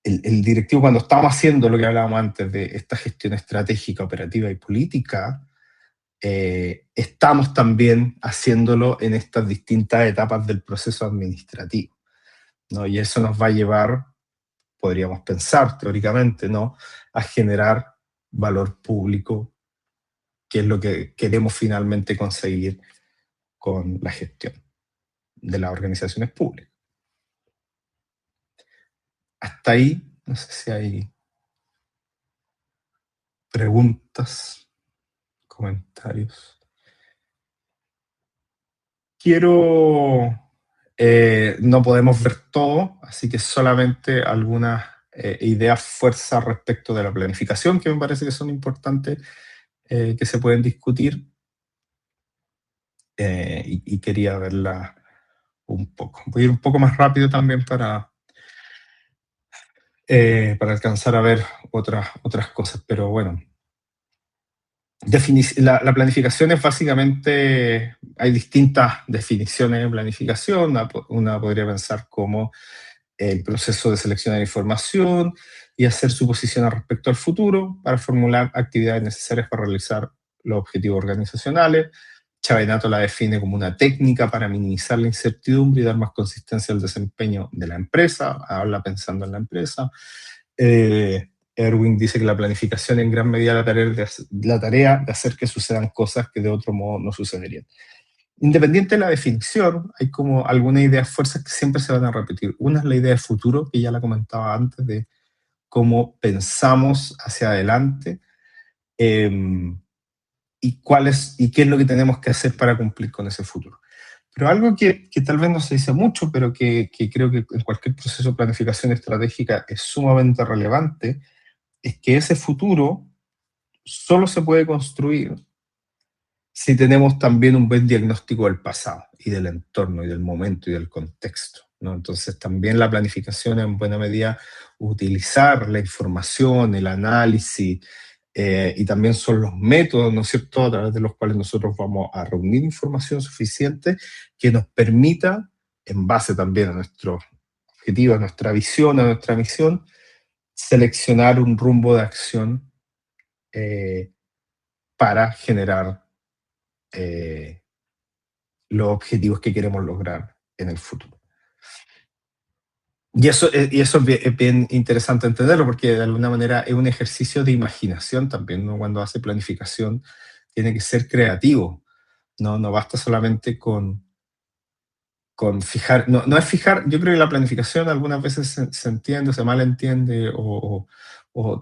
el directivo, cuando estamos haciendo lo que hablábamos antes de esta gestión estratégica, operativa y política, estamos también haciéndolo en estas distintas etapas del proceso administrativo, ¿no? Y eso nos va a llevar, podríamos pensar teóricamente, ¿no?, a generar valor público, que es lo que queremos finalmente conseguir con la gestión de las organizaciones públicas. Hasta ahí, no sé si hay preguntas, comentarios. No podemos ver todo, así que solamente algunas ideas fuerza respecto de la planificación que me parece que son importantes, que se pueden discutir, y quería verla un poco. Voy a ir un poco más rápido también para alcanzar a ver otras cosas, pero bueno. La planificación es básicamente, hay distintas definiciones de planificación. Una podría pensar como el proceso de seleccionar información y hacer suposiciones respecto al futuro para formular actividades necesarias para realizar los objetivos organizacionales. Chavenato la define como una técnica para minimizar la incertidumbre y dar más consistencia al desempeño de la empresa. Habla pensando en la empresa. Erwin dice que la planificación en gran medida la tarea de hacer que sucedan cosas que de otro modo no sucederían. Independiente de la definición, hay como algunas ideas fuerzas que siempre se van a repetir. Una es la idea de futuro, que ya la comentaba antes, de cómo pensamos hacia adelante, eh, y qué es lo que tenemos que hacer para cumplir con ese futuro. Pero algo que tal vez no se dice mucho, pero que creo que en cualquier proceso de planificación estratégica es sumamente relevante, es que ese futuro solo se puede construir si tenemos también un buen diagnóstico del pasado y del entorno y del momento y del contexto, ¿no? Entonces también la planificación en buena medida utilizar la información, el análisis, y también son los métodos, ¿no es cierto?, a través de los cuales nosotros vamos a reunir información suficiente que nos permita, en base también a nuestros objetivos, a nuestra visión, a nuestra misión, seleccionar un rumbo de acción eh, para generar eh, los objetivos que queremos lograr en el futuro. Y eso es bien interesante entenderlo, porque de alguna manera es un ejercicio de imaginación también, ¿no? Cuando hace planificación tiene que ser creativo, no basta solamente con fijar, no es fijar, yo creo que la planificación algunas veces se entiende, se malentiende o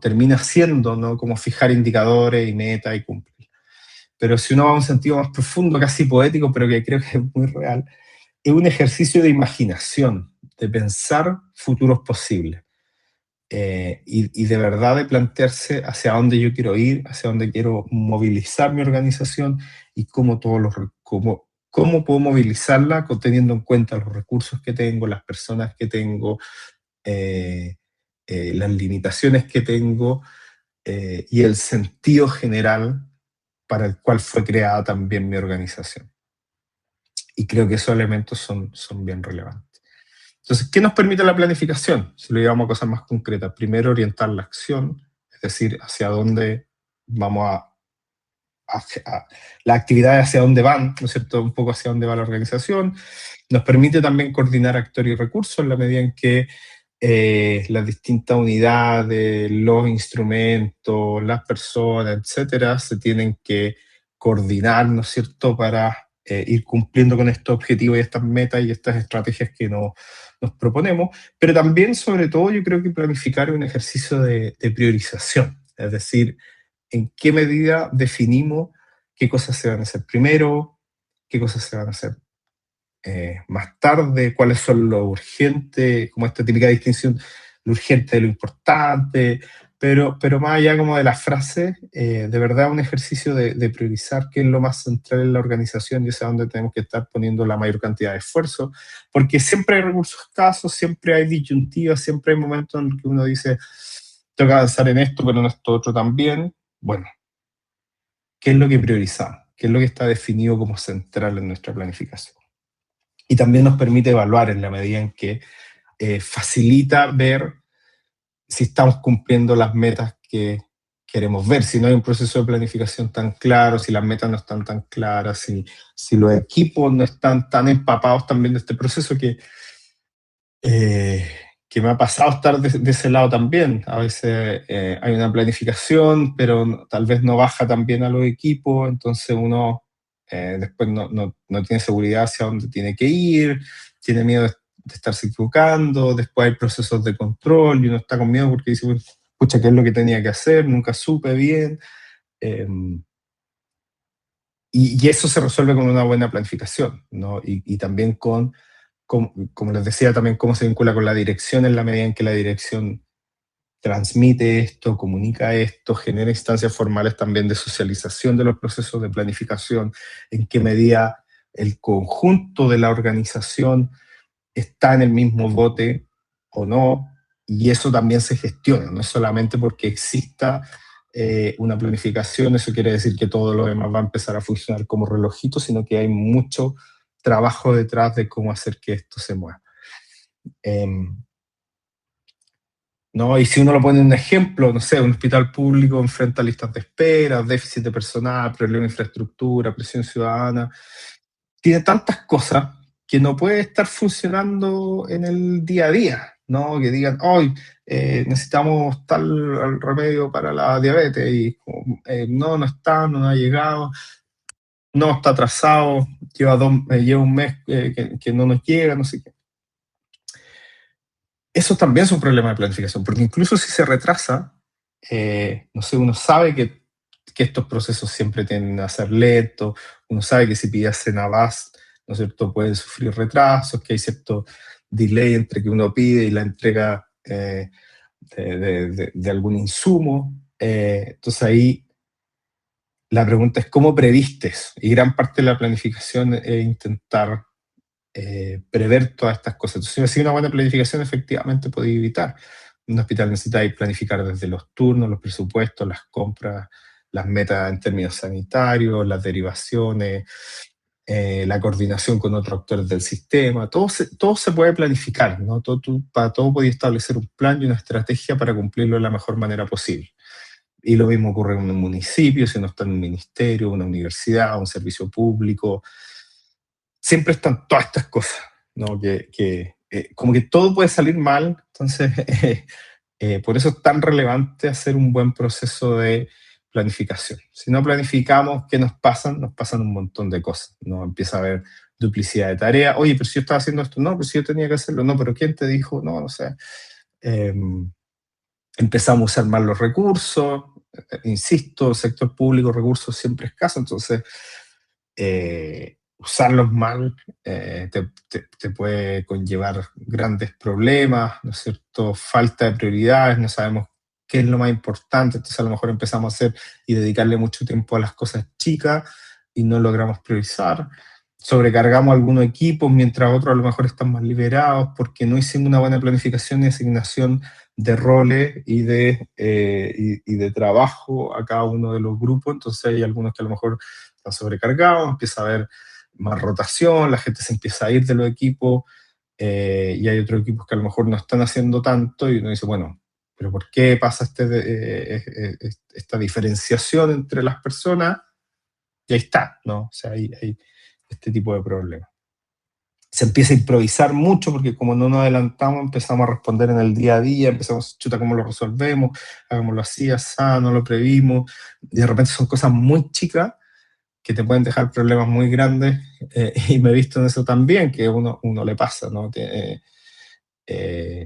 termina siendo, ¿no?, como fijar indicadores y metas y cumplir. Pero si uno va a un sentido más profundo, casi poético, pero que creo que es muy real, es un ejercicio de imaginación, de pensar futuros posibles, y de verdad de plantearse hacia dónde yo quiero ir, hacia dónde quiero movilizar mi organización y cómo puedo movilizarla teniendo en cuenta los recursos que tengo, las personas que tengo, eh, las limitaciones que tengo, y el sentido general para el cual fue creada también mi organización. Y creo que esos elementos son bien relevantes. Entonces, ¿qué nos permite la planificación? Si lo llevamos a cosas más concretas, primero orientar la acción, es decir, hacia dónde vamos las actividades, hacia dónde van, ¿no es cierto? Un poco hacia dónde va la organización. Nos permite también coordinar actores y recursos en la medida en que las distintas unidades, los instrumentos, las personas, etcétera, se tienen que coordinar, ¿no es cierto?, para ir cumpliendo con estos objetivos y estas metas y estas estrategias que nos proponemos. Pero también, sobre todo, yo creo que planificar es un ejercicio de priorización, es decir, en qué medida definimos qué cosas se van a hacer primero, qué cosas se van a hacer más tarde, cuáles son lo urgente, como esta típica distinción, lo urgente de lo importante, pero más allá como de las frases, de verdad un ejercicio de priorizar qué es lo más central en la organización y es a donde tenemos que estar poniendo la mayor cantidad de esfuerzo, porque siempre hay recursos escasos, siempre hay disyuntivas, siempre hay momentos en que uno dice, tengo que avanzar en esto, pero en esto otro también. Bueno, ¿qué es lo que priorizamos? ¿Qué es lo que está definido como central en nuestra planificación? Y también nos permite evaluar en la medida en que facilita ver si estamos cumpliendo las metas que queremos ver, si no hay un proceso de planificación tan claro, si las metas no están tan claras, si los equipos no están tan empapados también de este proceso eh, que me ha pasado estar de ese lado también. A veces hay una planificación, pero tal vez no baja también a los equipos, entonces uno después no tiene seguridad hacia dónde tiene que ir, tiene miedo de estarse equivocando, después hay procesos de control y uno está con miedo porque dice, pucha, ¿qué es lo que tenía que hacer? Nunca supe bien. Eh, y eso se resuelve con una buena planificación, ¿no? Y también como les decía, también cómo se vincula con la dirección en la medida en que la dirección transmite esto, comunica esto, genera instancias formales también de socialización de los procesos de planificación, en qué medida el conjunto de la organización está en el mismo bote o no, y eso también se gestiona, no es solamente porque exista una planificación, eso quiere decir que todo lo demás va a empezar a funcionar como relojito, sino que hay mucho trabajo detrás de cómo hacer que esto se mueva. ¿No? Y si uno lo pone en un ejemplo, no sé, un hospital público enfrenta listas de espera, déficit de personal, problema de infraestructura, presión ciudadana, tiene tantas cosas que no puede estar funcionando en el día a día. no que digan, hoy necesitamos tal remedio para la diabetes, y no, no está, no ha llegado, no, está atrasado, lleva un mes que no nos llega, no sé qué. Eso también es un problema de planificación, porque incluso si se retrasa, no sé, uno sabe que estos procesos siempre tienden a ser lentos, uno sabe que si pides Senabas, ¿no es cierto?, pueden sufrir retrasos, que hay cierto delay entre que uno pide y la entrega de algún insumo. Entonces ahí la pregunta es, ¿cómo previstes? Y gran parte de la planificación es intentar prever todas estas cosas. Entonces, si uno sigue una buena planificación, efectivamente puede evitar. Un hospital necesita planificar desde los turnos, los presupuestos, las compras, las metas en términos sanitarios, las derivaciones, la coordinación con otros actores del sistema. Todo se puede planificar, ¿no? Para todo puedes establecer un plan y una estrategia para cumplirlo de la mejor manera posible. Y lo mismo ocurre en un municipio, si uno está en un ministerio, una universidad, un servicio público. Siempre están todas estas cosas, ¿no? Como que todo puede salir mal, entonces por eso es tan relevante hacer un buen proceso de planificación. Si no planificamos, ¿qué nos pasan? Nos pasan un montón de cosas, ¿no? Empieza a haber duplicidad de tareas. Oye, pero si yo estaba haciendo esto, no, pero si yo tenía que hacerlo, no, pero ¿quién te dijo? No, no sé. Eh, Empezamos a usar mal los recursos, insisto, el sector público, recursos siempre escasos, entonces usarlos mal te puede conllevar grandes problemas, ¿no es cierto? Falta de prioridades, no sabemos qué es lo más importante, entonces a lo mejor empezamos a hacer y dedicarle mucho tiempo a las cosas chicas y no logramos priorizar. Sobrecargamos algunos equipos mientras otros a lo mejor están más liberados porque no hicimos una buena planificación y asignación de roles y de trabajo a cada uno de los grupos, entonces hay algunos que a lo mejor están sobrecargados, empieza a haber más rotación, la gente se empieza a ir de los equipos y hay otros equipos que a lo mejor no están haciendo tanto y uno dice, bueno, pero ¿por qué pasa esta diferenciación entre las personas? Y ahí está, ¿no? O sea, hay este tipo de problemas. Se empieza a improvisar mucho porque como no nos adelantamos, empezamos a responder en el día a día, empezamos, chuta, ¿cómo lo resolvemos? Hagámoslo así, así, no lo previmos. Y de repente son cosas muy chicas que te pueden dejar problemas muy grandes, y me he visto en eso también, que uno le pasa, ¿no?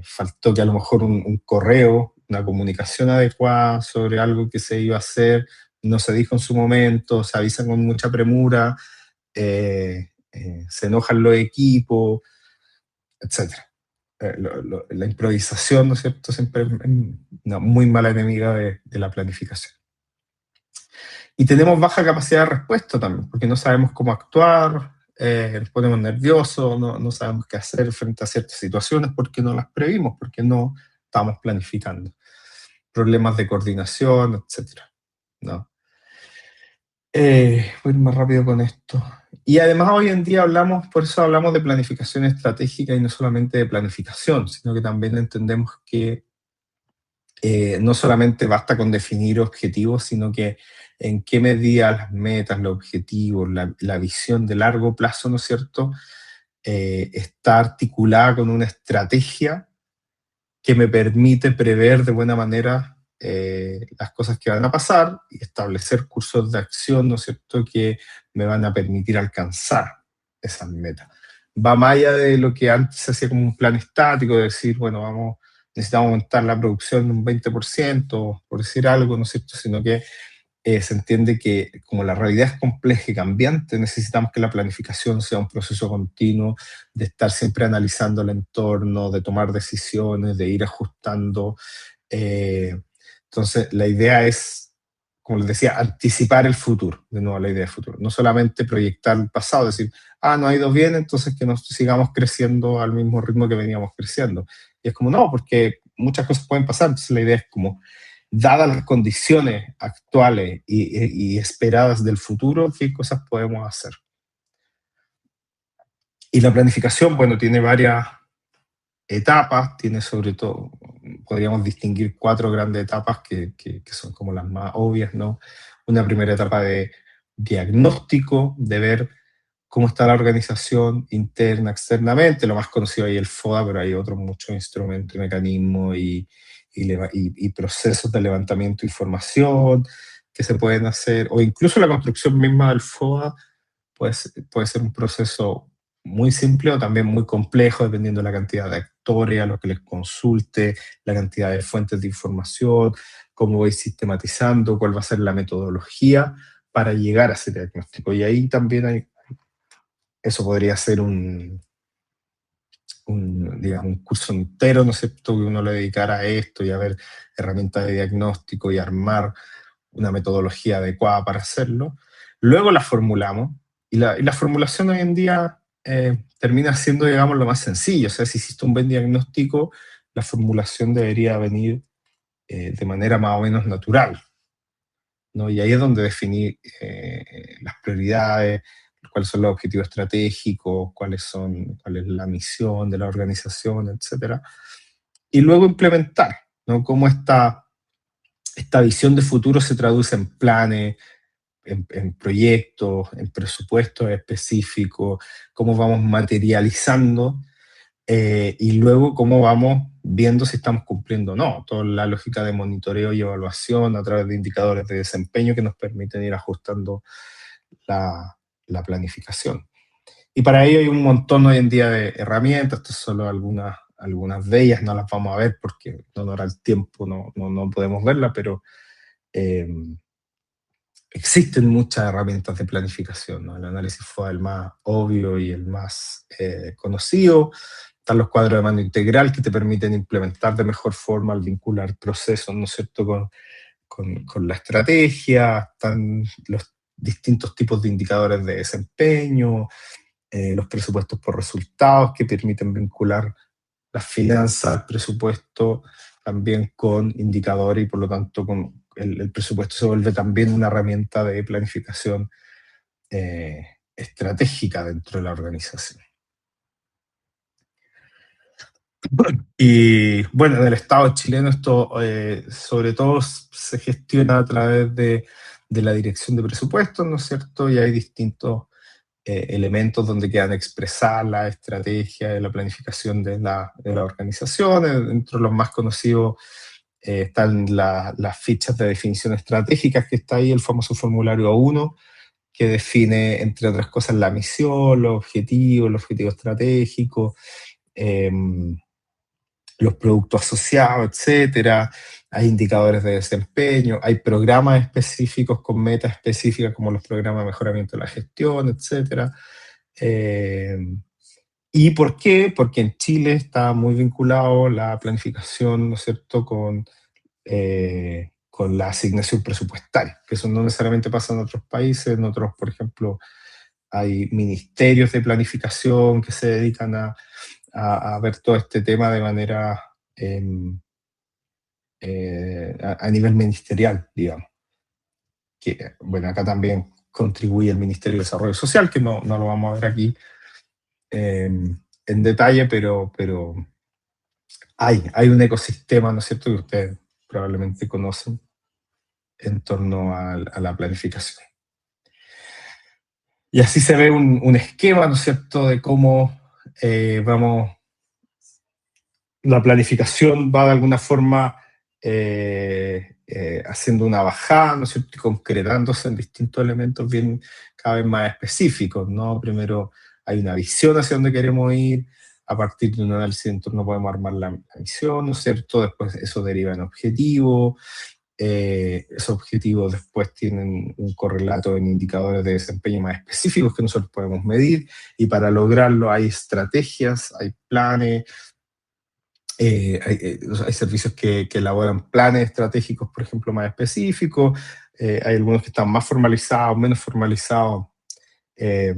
Faltó que a lo mejor un correo, una comunicación adecuada sobre algo que se iba a hacer, no se dijo en su momento, se avisan con mucha premura, se enojan los equipos, etc. La improvisación, ¿no es cierto?, siempre es una muy mala enemiga de la planificación. Y tenemos baja capacidad de respuesta también, porque no sabemos cómo actuar, nos ponemos nerviosos, no sabemos qué hacer frente a ciertas situaciones porque no las previmos, porque no estamos planificando. Problemas de coordinación, etcétera, ¿no? Voy a ir más rápido con esto. Y además hoy en día por eso hablamos de planificación estratégica y no solamente de planificación, sino que también entendemos que no solamente basta con definir objetivos, sino que en qué medida las metas, los objetivos, la visión de largo plazo, ¿no es cierto?, está articulada con una estrategia que me permite prever de buena manera las cosas que van a pasar y establecer cursos de acción, ¿no es cierto?, que me van a permitir alcanzar esas metas. Va más allá de lo que antes se hacía como un plan estático, de decir, bueno, necesitamos aumentar la producción un 20%, por decir algo, ¿no es cierto?, sino que se entiende que como la realidad es compleja y cambiante, necesitamos que la planificación sea un proceso continuo de estar siempre analizando el entorno, de tomar decisiones, de ir ajustando. Eh, entonces, la idea es, como les decía, anticipar el futuro, de nuevo la idea de futuro, no solamente proyectar el pasado, decir, no ha ido bien, entonces que nos sigamos creciendo al mismo ritmo que veníamos creciendo. Y es como, no, porque muchas cosas pueden pasar, entonces la idea es como, dadas las condiciones actuales y esperadas del futuro, qué cosas podemos hacer. Y la planificación, bueno, tiene varias etapas, tiene sobre todo, podríamos distinguir 4 grandes etapas que son como las más obvias, ¿no? Una primera etapa de diagnóstico, de ver cómo está la organización interna, externamente. Lo más conocido ahí es el FODA, pero hay otros muchos instrumentos, mecanismos y procesos de levantamiento de información que se pueden hacer, o incluso la construcción misma del FODA puede ser un proceso muy simple o también muy complejo, dependiendo de la cantidad de actores a los que les consulte, la cantidad de fuentes de información, cómo vais sistematizando, cuál va a ser la metodología para llegar a ese diagnóstico. Y ahí también eso podría ser digamos, un curso entero, ¿no es cierto?, que uno le dedicara a esto y a ver herramientas de diagnóstico y armar una metodología adecuada para hacerlo. Luego la formulamos y la formulación hoy en día termina siendo, digamos, lo más sencillo. O sea, si hiciste un buen diagnóstico, la formulación debería venir de manera más o menos natural, ¿no? Y ahí es donde definir las prioridades, cuáles son los objetivos estratégicos, cuál es la misión de la organización, etcétera. Y luego implementar, ¿no? Cómo esta visión de futuro se traduce en planes, en proyectos, en presupuestos específicos, cómo vamos materializando y luego cómo vamos viendo si estamos cumpliendo o no. Toda la lógica de monitoreo y evaluación a través de indicadores de desempeño que nos permiten ir ajustando la planificación. Y para ello hay un montón hoy en día de herramientas, esto son solo algunas de ellas, no las vamos a ver porque en honor al tiempo no podemos verlas, pero eh, existen muchas herramientas de planificación, ¿no? El análisis fue el más obvio y el más conocido. Están los cuadros de mando integral que te permiten implementar de mejor forma al vincular procesos, ¿no es cierto?, con la estrategia. Están los distintos tipos de indicadores de desempeño, los presupuestos por resultados que permiten vincular las finanzas al presupuesto también con indicadores y por lo tanto con el presupuesto se vuelve también una herramienta de planificación estratégica dentro de la organización. Y bueno, en el Estado chileno esto sobre todo se gestiona a través de la dirección de presupuestos, ¿no es cierto? Y hay distintos elementos donde quedan expresadas la estrategia y la planificación de la organización. Dentro de los más conocidos están las fichas de definición estratégicas, que está ahí el famoso formulario A1, que define, entre otras cosas, la misión, los objetivos estratégicos, eh, los productos asociados, etcétera. Hay indicadores de desempeño, hay programas específicos con metas específicas como los programas de mejoramiento de la gestión, etcétera. Eh, ¿Y por qué? Porque en Chile está muy vinculado la planificación, ¿no es cierto?, con la asignación presupuestaria, que eso no necesariamente pasa en otros países. En otros, por ejemplo, hay ministerios de planificación que se dedican a ver todo este tema de manera a nivel ministerial, digamos. Que, bueno, acá también contribuye el Ministerio de Desarrollo Social, que no lo vamos a ver aquí en detalle, pero hay un ecosistema, ¿no es cierto?, que ustedes probablemente conocen en torno a la planificación. Y así se ve un esquema, ¿no es cierto?, de cómo la planificación va de alguna forma haciendo una bajada, ¿no es cierto?, y concretándose en distintos elementos bien cada vez más específicos, ¿no? Primero hay una visión hacia dónde queremos ir, a partir de un análisis de entorno podemos armar la visión, ¿no es cierto? Después eso deriva en objetivos, esos objetivos después tienen un correlato en indicadores de desempeño más específicos que nosotros podemos medir, y para lograrlo hay estrategias, hay planes, hay servicios que elaboran planes estratégicos, por ejemplo, más específicos. Hay algunos que están más formalizados, menos formalizados, eh,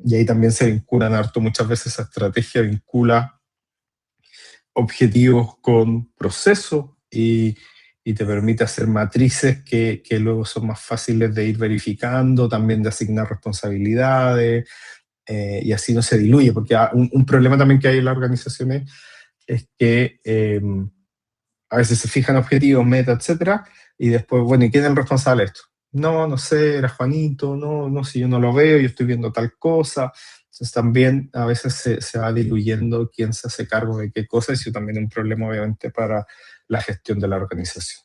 y ahí también se vinculan harto. Muchas veces esa estrategia vincula objetivos con procesos y te permite hacer matrices que luego son más fáciles de ir verificando, también de asignar responsabilidades, y así no se diluye, porque un problema también que hay en las organizaciones es que a veces se fijan objetivos, metas, etcétera, y después, bueno, ¿y quién es el responsable de esto? no, no sé, era Juanito, no, no, si yo no lo veo, yo estoy viendo tal cosa. Entonces también a veces se va diluyendo quién se hace cargo de qué cosa, y eso también es un problema obviamente para la gestión de la organización.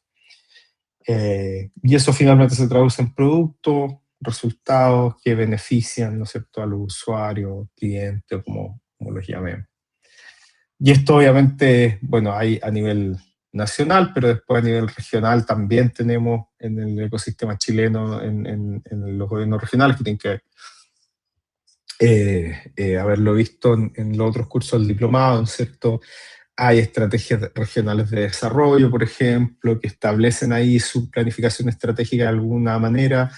Y eso finalmente se traduce en productos, resultados que benefician, ¿no es cierto?, a los usuarios, clientes, como los llamemos. Y esto obviamente, bueno, hay a nivel nacional, pero después a nivel regional también tenemos en el ecosistema chileno, en los gobiernos regionales, que tienen que haberlo visto en los otros cursos del diplomado, ¿no es cierto? Hay estrategias regionales de desarrollo, por ejemplo, que establecen ahí su planificación estratégica de alguna manera.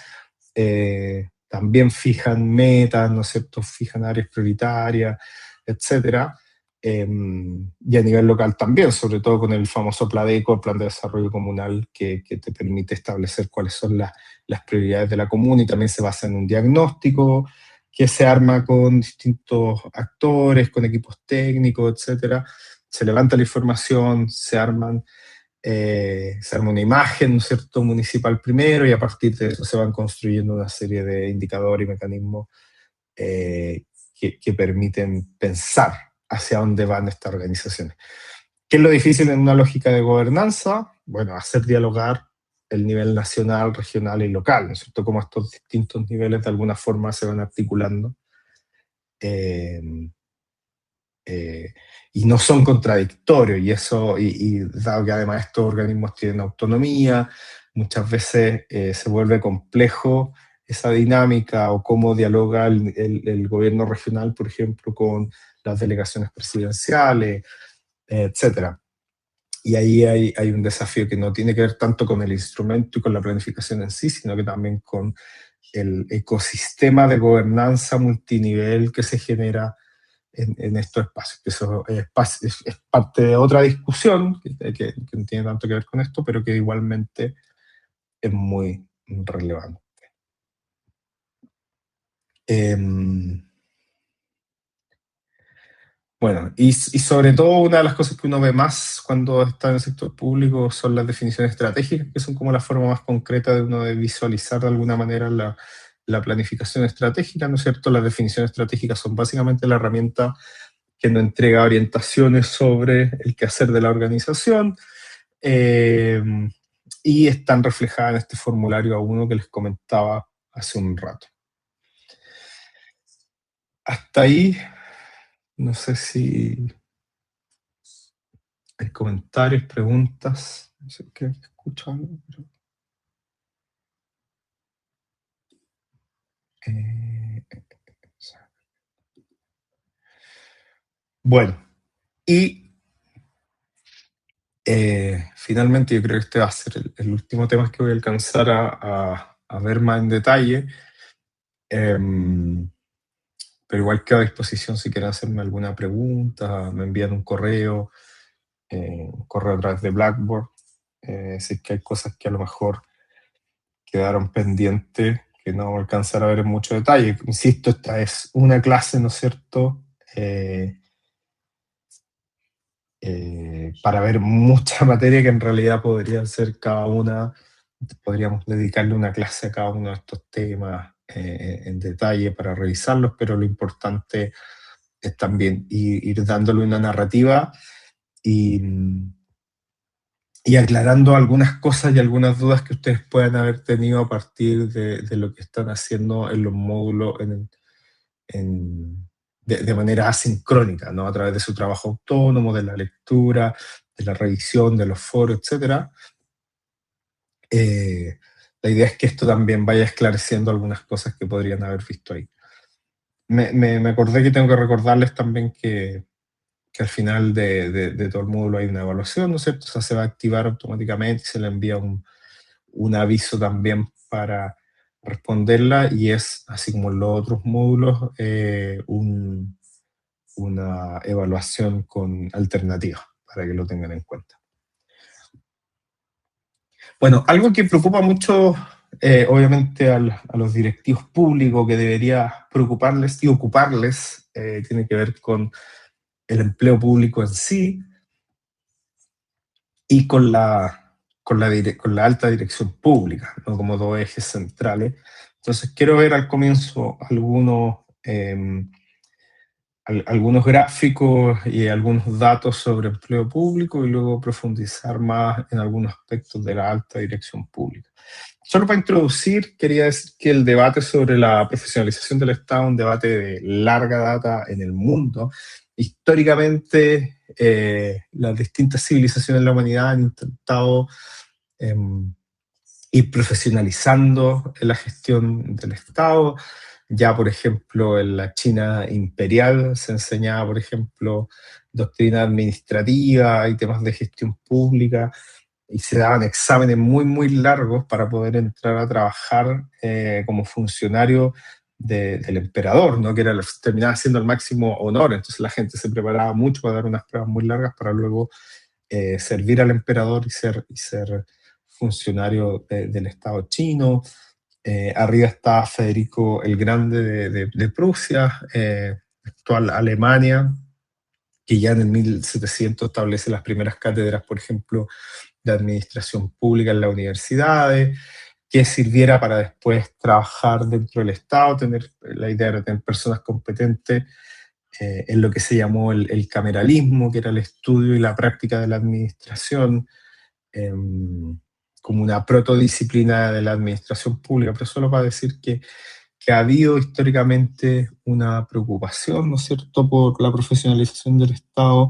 También fijan metas, ¿no es cierto? Fijan áreas prioritarias, etcétera. Y a nivel local también, sobre todo con el famoso PLADECO, el Plan de Desarrollo Comunal, que te permite establecer cuáles son las prioridades de la comuna, y también se basa en un diagnóstico que se arma con distintos actores, con equipos técnicos, etcétera. Se levanta la información, se arma una imagen, ¿no es cierto?, municipal primero, y a partir de eso se van construyendo una serie de indicadores y mecanismos eh, que permiten pensar hacia dónde van estas organizaciones. ¿Qué es lo difícil en una lógica de gobernanza? Bueno, hacer dialogar el nivel nacional, regional y local, ¿no es cierto?, cómo estos distintos niveles de alguna forma se van articulando. Eh, eh, y no son contradictorios, y dado que además estos organismos tienen autonomía, muchas veces se vuelve complejo esa dinámica, o cómo dialoga el gobierno regional, por ejemplo, con las delegaciones presidenciales, etcétera. Y ahí hay un desafío que no tiene que ver tanto con el instrumento y con la planificación en sí, sino que también con el ecosistema de gobernanza multinivel que se genera en estos espacios. Eso es parte de otra discusión que no tiene tanto que ver con esto, pero que igualmente es muy relevante. Eh, bueno, y sobre todo una de las cosas que uno ve más cuando está en el sector público son las definiciones estratégicas, que son como la forma más concreta de uno de visualizar de alguna manera la planificación estratégica, ¿no es cierto? Las definiciones estratégicas son básicamente la herramienta que nos entrega orientaciones sobre el quehacer de la organización, eh, y están reflejadas en este formulario A1 que les comentaba hace un rato. Hasta ahí, no sé si hay comentarios, preguntas, no sé qué escucho algo, pero, eh, bueno, y finalmente yo creo que este va a ser el último tema que voy a alcanzar a ver más en detalle. Pero igual quedo a disposición si quieren hacerme alguna pregunta, me envían un correo a través de Blackboard, si es que hay cosas que a lo mejor quedaron pendientes, que no voy a alcanzar a ver en mucho detalle. Insisto, esta es una clase, ¿no es cierto?, para ver mucha materia que en realidad podrían ser cada una, podríamos dedicarle una clase a cada uno de estos temas en detalle para revisarlos, pero lo importante es también ir dándole una narrativa y, y aclarando algunas cosas y algunas dudas que ustedes puedan haber tenido a partir de lo que están haciendo en los módulos de manera asincrónica, ¿no? A través de su trabajo autónomo, de la lectura, de la revisión, de los foros, etc. La idea es que esto también vaya esclareciendo algunas cosas que podrían haber visto ahí. Me acordé que tengo que recordarles también que al final de todo el módulo hay una evaluación, ¿no es cierto? O sea, se va a activar automáticamente y se le envía un aviso también para responderla, y es, así como en los otros módulos, una evaluación con alternativas, para que lo tengan en cuenta. Bueno, algo que preocupa mucho, obviamente, a los directivos públicos, que debería preocuparles y ocuparles, tiene que ver con el empleo público en sí, y con la con la alta dirección pública, ¿no? Como dos ejes centrales. Entonces, quiero ver al comienzo algunos gráficos y algunos datos sobre empleo público y luego profundizar más en algunos aspectos de la alta dirección pública. Solo para introducir, quería decir que el debate sobre la profesionalización del Estado es un debate de larga data en el mundo. Históricamente, las distintas civilizaciones de la humanidad han intentado eh, ir profesionalizando la gestión del Estado. Ya, por ejemplo, en la China imperial se enseñaba, por ejemplo, doctrina administrativa y temas de gestión pública, y se daban exámenes muy, muy largos para poder entrar a trabajar como funcionario del emperador, ¿no? Que era, terminaba siendo el máximo honor. Entonces la gente se preparaba mucho para dar unas pruebas muy largas para luego servir al emperador y ser funcionario del Estado chino. Arriba está Federico el Grande de Prusia, actual Alemania, que ya en el 1700 establece las primeras cátedras, por ejemplo, de administración pública en las universidades, que sirviera para después trabajar dentro del Estado. La idea era tener personas competentes en lo que se llamó el cameralismo, que era el estudio y la práctica de la administración, eh, como una protodisciplina de la administración pública, pero solo para decir que ha habido históricamente una preocupación, ¿no es cierto?, por la profesionalización del Estado.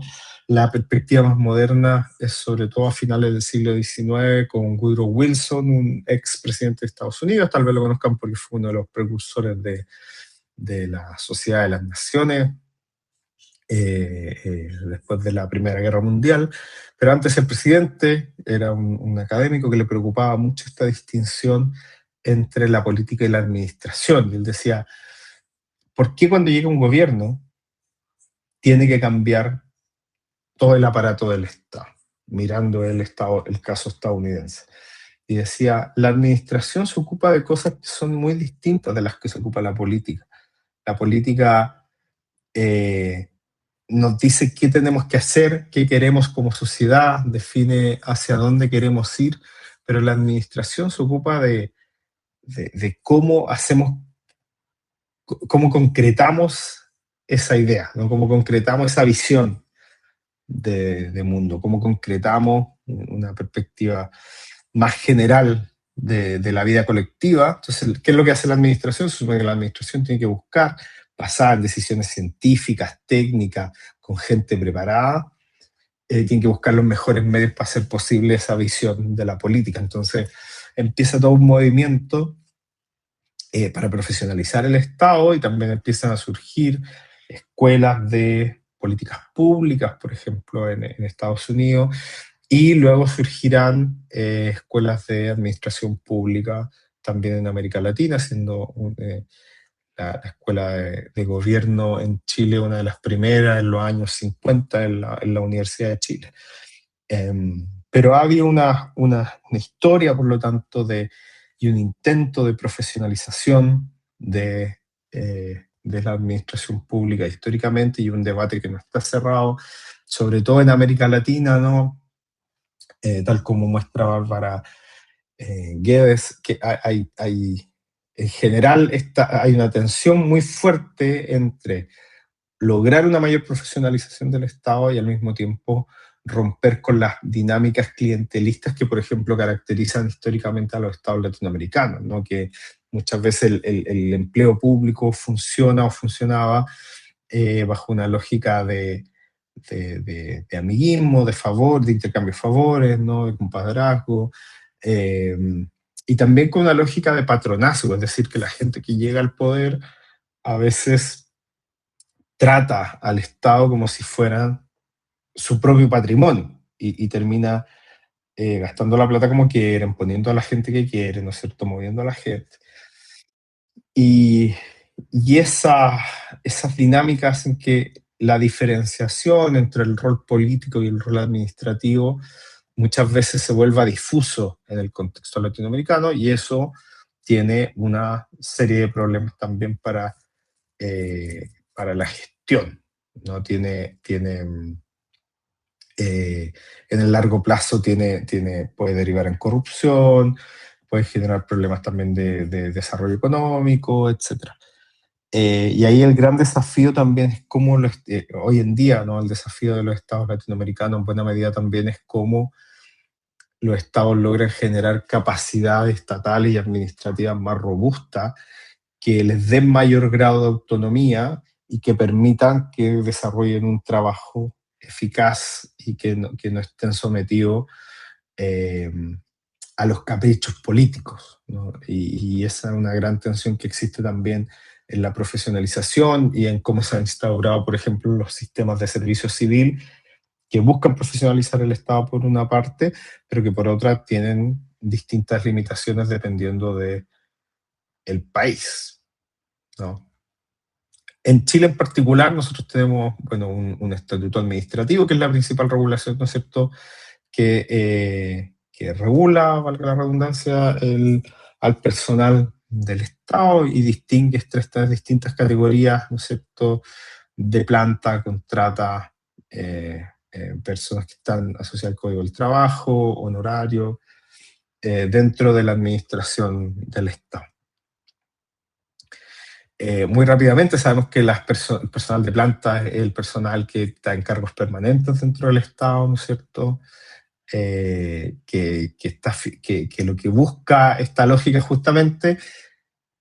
La perspectiva más moderna es sobre todo a finales del siglo XIX con Woodrow Wilson, un ex presidente de Estados Unidos, tal vez lo conozcan porque fue uno de los precursores de la Sociedad de las Naciones, después de la Primera Guerra Mundial. Pero antes el presidente era un académico que le preocupaba mucho esta distinción entre la política y la administración. Y él decía, ¿por qué cuando llega un gobierno tiene que cambiar todo el aparato del Estado? Mirando el caso estadounidense. Y decía, la administración se ocupa de cosas que son muy distintas de las que se ocupa la política. La política nos dice qué tenemos que hacer, qué queremos como sociedad, define hacia dónde queremos ir, pero la administración se ocupa de cómo hacemos, cómo concretamos esa idea, ¿no? Cómo concretamos esa visión de mundo, cómo concretamos una perspectiva más general de la vida colectiva. Entonces, ¿qué es lo que hace la administración? Se supone que la administración tiene que buscar basar en decisiones científicas, técnicas, con gente preparada, tiene que buscar los mejores medios para hacer posible esa visión de la política. Entonces, empieza todo un movimiento para profesionalizar el Estado, y también empiezan a surgir escuelas de políticas públicas, por ejemplo, en Estados Unidos, y luego surgirán escuelas de administración pública también en América Latina, siendo la escuela de gobierno en Chile una de las primeras en los años 50 en la Universidad de Chile. Pero ha habido una historia, por lo tanto, y un intento de profesionalización de la administración pública históricamente, y un debate que no está cerrado, sobre todo en América Latina, ¿no? Tal como muestra Bárbara Guedes, que en general hay una tensión muy fuerte entre lograr una mayor profesionalización del Estado y al mismo tiempo romper con las dinámicas clientelistas que, por ejemplo, caracterizan históricamente a los estados latinoamericanos, ¿no? Que muchas veces el empleo público funciona o funcionaba bajo una lógica de amiguismo, de favor, de intercambio de favores, ¿no? De compadrazgo, eh, y también con una lógica de patronazgo, es decir, que la gente que llega al poder a veces trata al Estado como si fuera su propio patrimonio, y termina gastando la plata como quieren, poniendo a la gente que quiere, ¿no es cierto?, moviendo a la gente. Y, esas dinámicas en que la diferenciación entre el rol político y el rol administrativo muchas veces se vuelva difuso en el contexto latinoamericano, y eso tiene una serie de problemas también para la gestión, ¿no? eh, en el largo plazo puede derivar en corrupción, puede generar problemas también de desarrollo económico, etcétera. Y ahí el gran desafío también es cómo hoy en día, ¿no? El desafío de los estados latinoamericanos en buena medida también es cómo los estados logran generar capacidades estatales y administrativas más robustas que les den mayor grado de autonomía y que permitan que desarrollen un trabajo eficaz y que no estén sometidos eh, a los caprichos políticos, ¿no? Y esa es una gran tensión que existe también en la profesionalización y en cómo se han instaurado, por ejemplo, los sistemas de servicio civil que buscan profesionalizar el Estado por una parte, pero que por otra tienen distintas limitaciones dependiendo del país, ¿no? En Chile en particular, nosotros tenemos, bueno, un estatuto administrativo, que es la principal regulación, ¿no es cierto?, que regula, valga la redundancia, al personal del Estado y distingue estas distintas categorías, ¿no es cierto?, de planta, contrata, personas que están asociadas al Código del Trabajo, honorario, dentro de la administración del Estado. Muy rápidamente sabemos que el personal de planta es el personal que está en cargos permanentes dentro del Estado, ¿no es cierto? Que lo que busca esta lógica justamente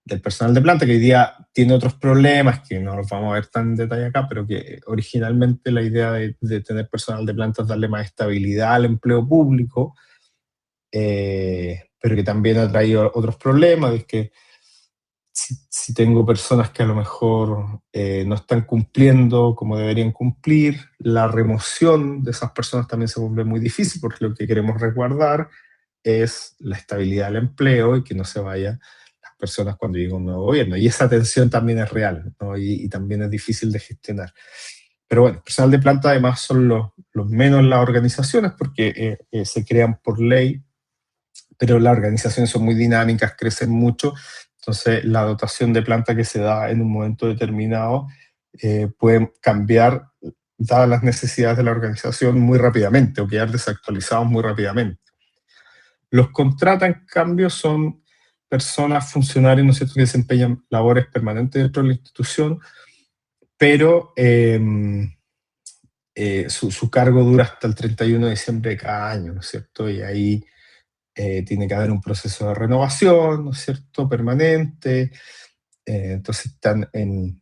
del personal de planta, que hoy día tiene otros problemas que no los vamos a ver tan en detalle acá, pero que originalmente la idea de tener personal de planta es darle más estabilidad al empleo público, pero que también ha traído otros problemas, es que si tengo personas que a lo mejor no están cumpliendo como deberían cumplir, la remoción de esas personas también se vuelve muy difícil, porque lo que queremos resguardar es la estabilidad del empleo y que no se vayan las personas cuando llegue un nuevo gobierno. Y esa tensión también es real, ¿no? Y también es difícil de gestionar. Pero bueno, personal de planta además son los menos en las organizaciones porque se crean por ley, pero las organizaciones son muy dinámicas, crecen mucho, entonces la dotación de planta que se da en un momento determinado puede cambiar dadas las necesidades de la organización muy rápidamente o quedar desactualizados muy rápidamente. Los contrata, en cambio, son personas, funcionarios, ¿no es cierto?, que desempeñan labores permanentes dentro de la institución, pero su cargo dura hasta el 31 de diciembre de cada año, ¿no es cierto? Y ahí tiene que haber un proceso de renovación, ¿no es cierto?, permanente. Entonces están en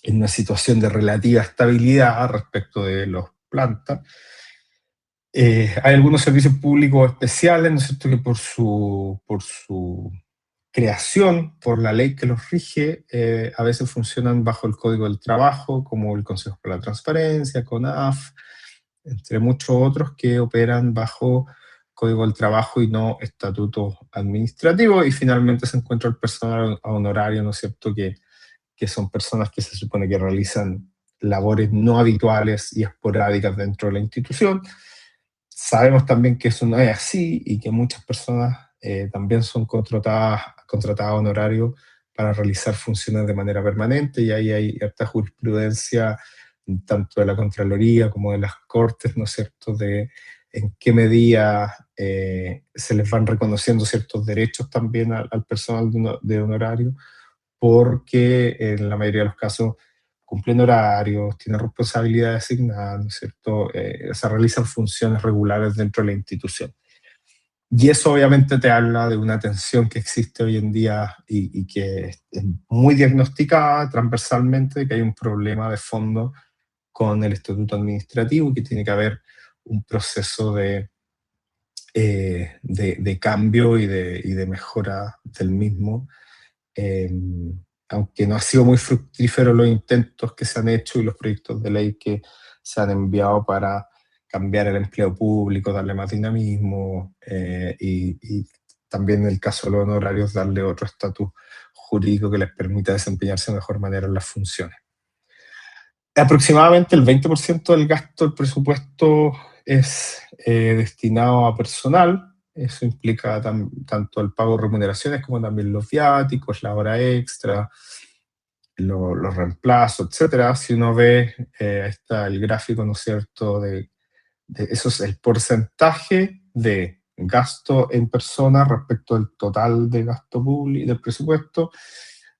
una situación de relativa estabilidad respecto de los plantas. Hay algunos servicios públicos especiales, ¿no es cierto?, que por su creación, por la ley que los rige, a veces funcionan bajo el Código del Trabajo, como el Consejo para la Transparencia, CONAF, entre muchos otros que operan bajo Código del Trabajo y no estatutos administrativos. Y finalmente se encuentra el personal honorario, ¿no es cierto?, que son personas que se supone que realizan labores no habituales y esporádicas dentro de la institución. Sabemos también que eso no es así y que muchas personas también son contratadas a honorario para realizar funciones de manera permanente, y ahí hay harta jurisprudencia tanto de la Contraloría como de las Cortes, ¿no es cierto?, de en qué medida se les van reconociendo ciertos derechos también al personal de honorario, porque en la mayoría de los casos cumplen horarios, tienen responsabilidades asignadas, ¿no es cierto? Se realizan funciones regulares dentro de la institución. Y eso obviamente te habla de una tensión que existe hoy en día y que es muy diagnosticada transversalmente, de que hay un problema de fondo con el estatuto administrativo y que tiene que haber un proceso de cambio y de mejora del mismo. Eh, Aunque no ha sido muy fructífero los intentos que se han hecho y los proyectos de ley que se han enviado para cambiar el empleo público, darle más dinamismo y también en el caso de los honorarios darle otro estatus jurídico que les permita desempeñarse de mejor manera en las funciones. Aproximadamente el 20% del gasto del presupuesto es destinado a personal. Eso implica tanto el pago de remuneraciones como también los viáticos, la hora extra, los reemplazos, etcétera. Si uno ve, está el gráfico, ¿no es cierto?, de Eso es el porcentaje de gasto en persona respecto al total de gasto público del presupuesto.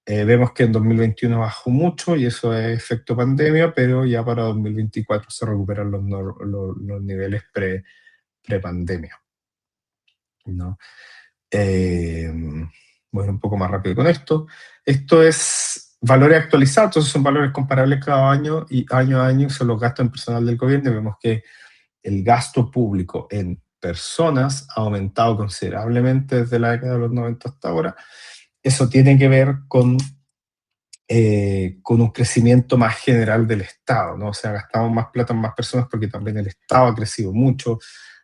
Vemos que en 2021 bajó mucho y eso es efecto pandemia, pero ya para 2024 se recuperan los niveles pre-pandemia, ¿no? Voy un poco más rápido con esto. Esto es valores actualizados, entonces son valores comparables cada año y año a año son los gastos en personal del gobierno. Y vemos que el gasto público en personas ha aumentado considerablemente desde la década de los 90 hasta ahora. Eso tiene que ver con un crecimiento más general del Estado, ¿no? O sea, gastamos más plata en más personas porque también el Estado ha crecido mucho.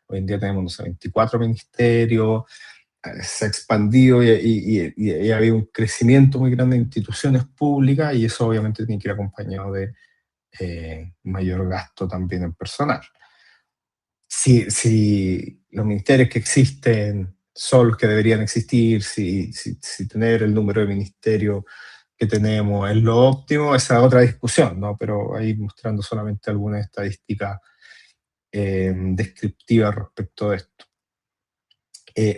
Hoy en día tenemos, no sé, 24 ministerios, se ha expandido y ha habido un crecimiento muy grande de instituciones públicas y eso obviamente tiene que ir acompañado de mayor gasto también en personal. Si los ministerios que existen son los que deberían existir, si tener el número de ministerios que tenemos es lo óptimo, esa es otra discusión, ¿no? Pero ahí mostrando solamente algunas estadísticas descriptivas respecto de esto.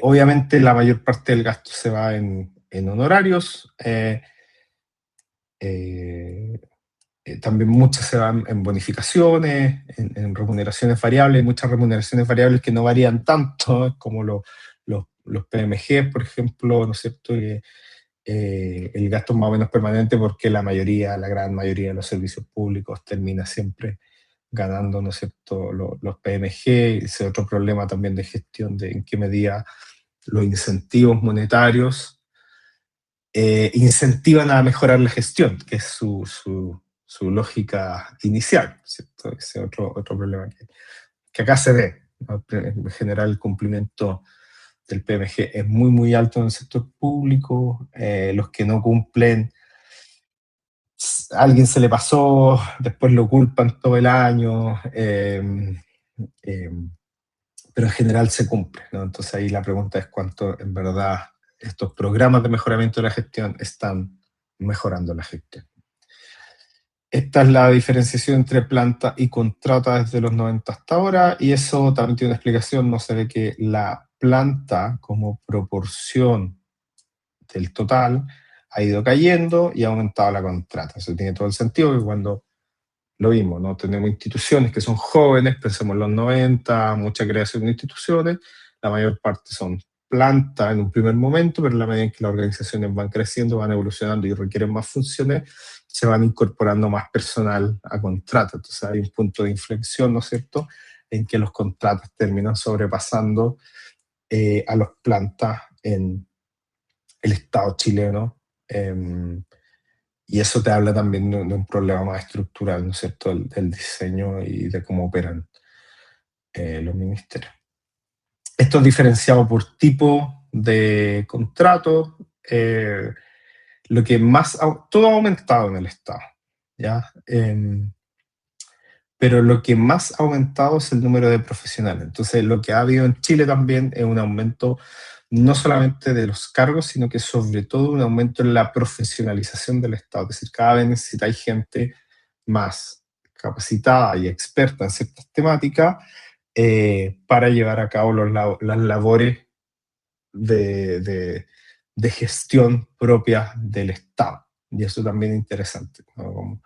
Obviamente la mayor parte del gasto se va en honorarios, también muchas se van en bonificaciones, en remuneraciones variables, muchas remuneraciones variables que no varían tanto, como los PMG, por ejemplo, ¿no es cierto? El gasto es más o menos permanente porque la gran mayoría de los servicios públicos termina siempre ganando, ¿no es cierto?, los PMG. Ese es otro problema también de gestión, de en qué medida los incentivos monetarios incentivan a mejorar la gestión, que es su lógica inicial, ¿cierto? Ese es otro problema que acá se ve, ¿no? En general, el cumplimiento del PMG es muy, muy alto en el sector público. Los que no cumplen, a alguien se le pasó, después lo culpan todo el año, eh, pero en general se cumple, ¿no? Entonces ahí la pregunta es cuánto en verdad estos programas de mejoramiento de la gestión están mejorando la gestión. Esta es la diferenciación entre planta y contrata desde los 90 hasta ahora, y eso también tiene una explicación. No se ve que la planta como proporción del total ha ido cayendo y ha aumentado la contrata. Eso tiene todo el sentido, que cuando lo vimos, ¿no? Tenemos instituciones que son jóvenes, pensemos en los 90, mucha creación de instituciones, la mayor parte son plantas en un primer momento, pero en la medida en que las organizaciones van creciendo, van evolucionando y requieren más funciones, se van incorporando más personal a contrato. Entonces hay un punto de inflexión, ¿no es cierto?, en que los contratos terminan sobrepasando a los plantas en el Estado chileno. Y eso te habla también de un problema más estructural, ¿no es cierto?, del diseño y de cómo operan los ministerios. Esto es diferenciado por tipo de contrato. Lo que más, todo ha aumentado en el Estado, ¿ya? Pero lo que más ha aumentado es el número de profesionales. Entonces, lo que ha habido en Chile también es un aumento no solamente de los cargos, sino que sobre todo un aumento en la profesionalización del Estado. Es decir, cada vez necesitáis gente más capacitada y experta en ciertas temáticas para llevar a cabo las labores de gestión propia del Estado. Y eso también es interesante, ¿no? Como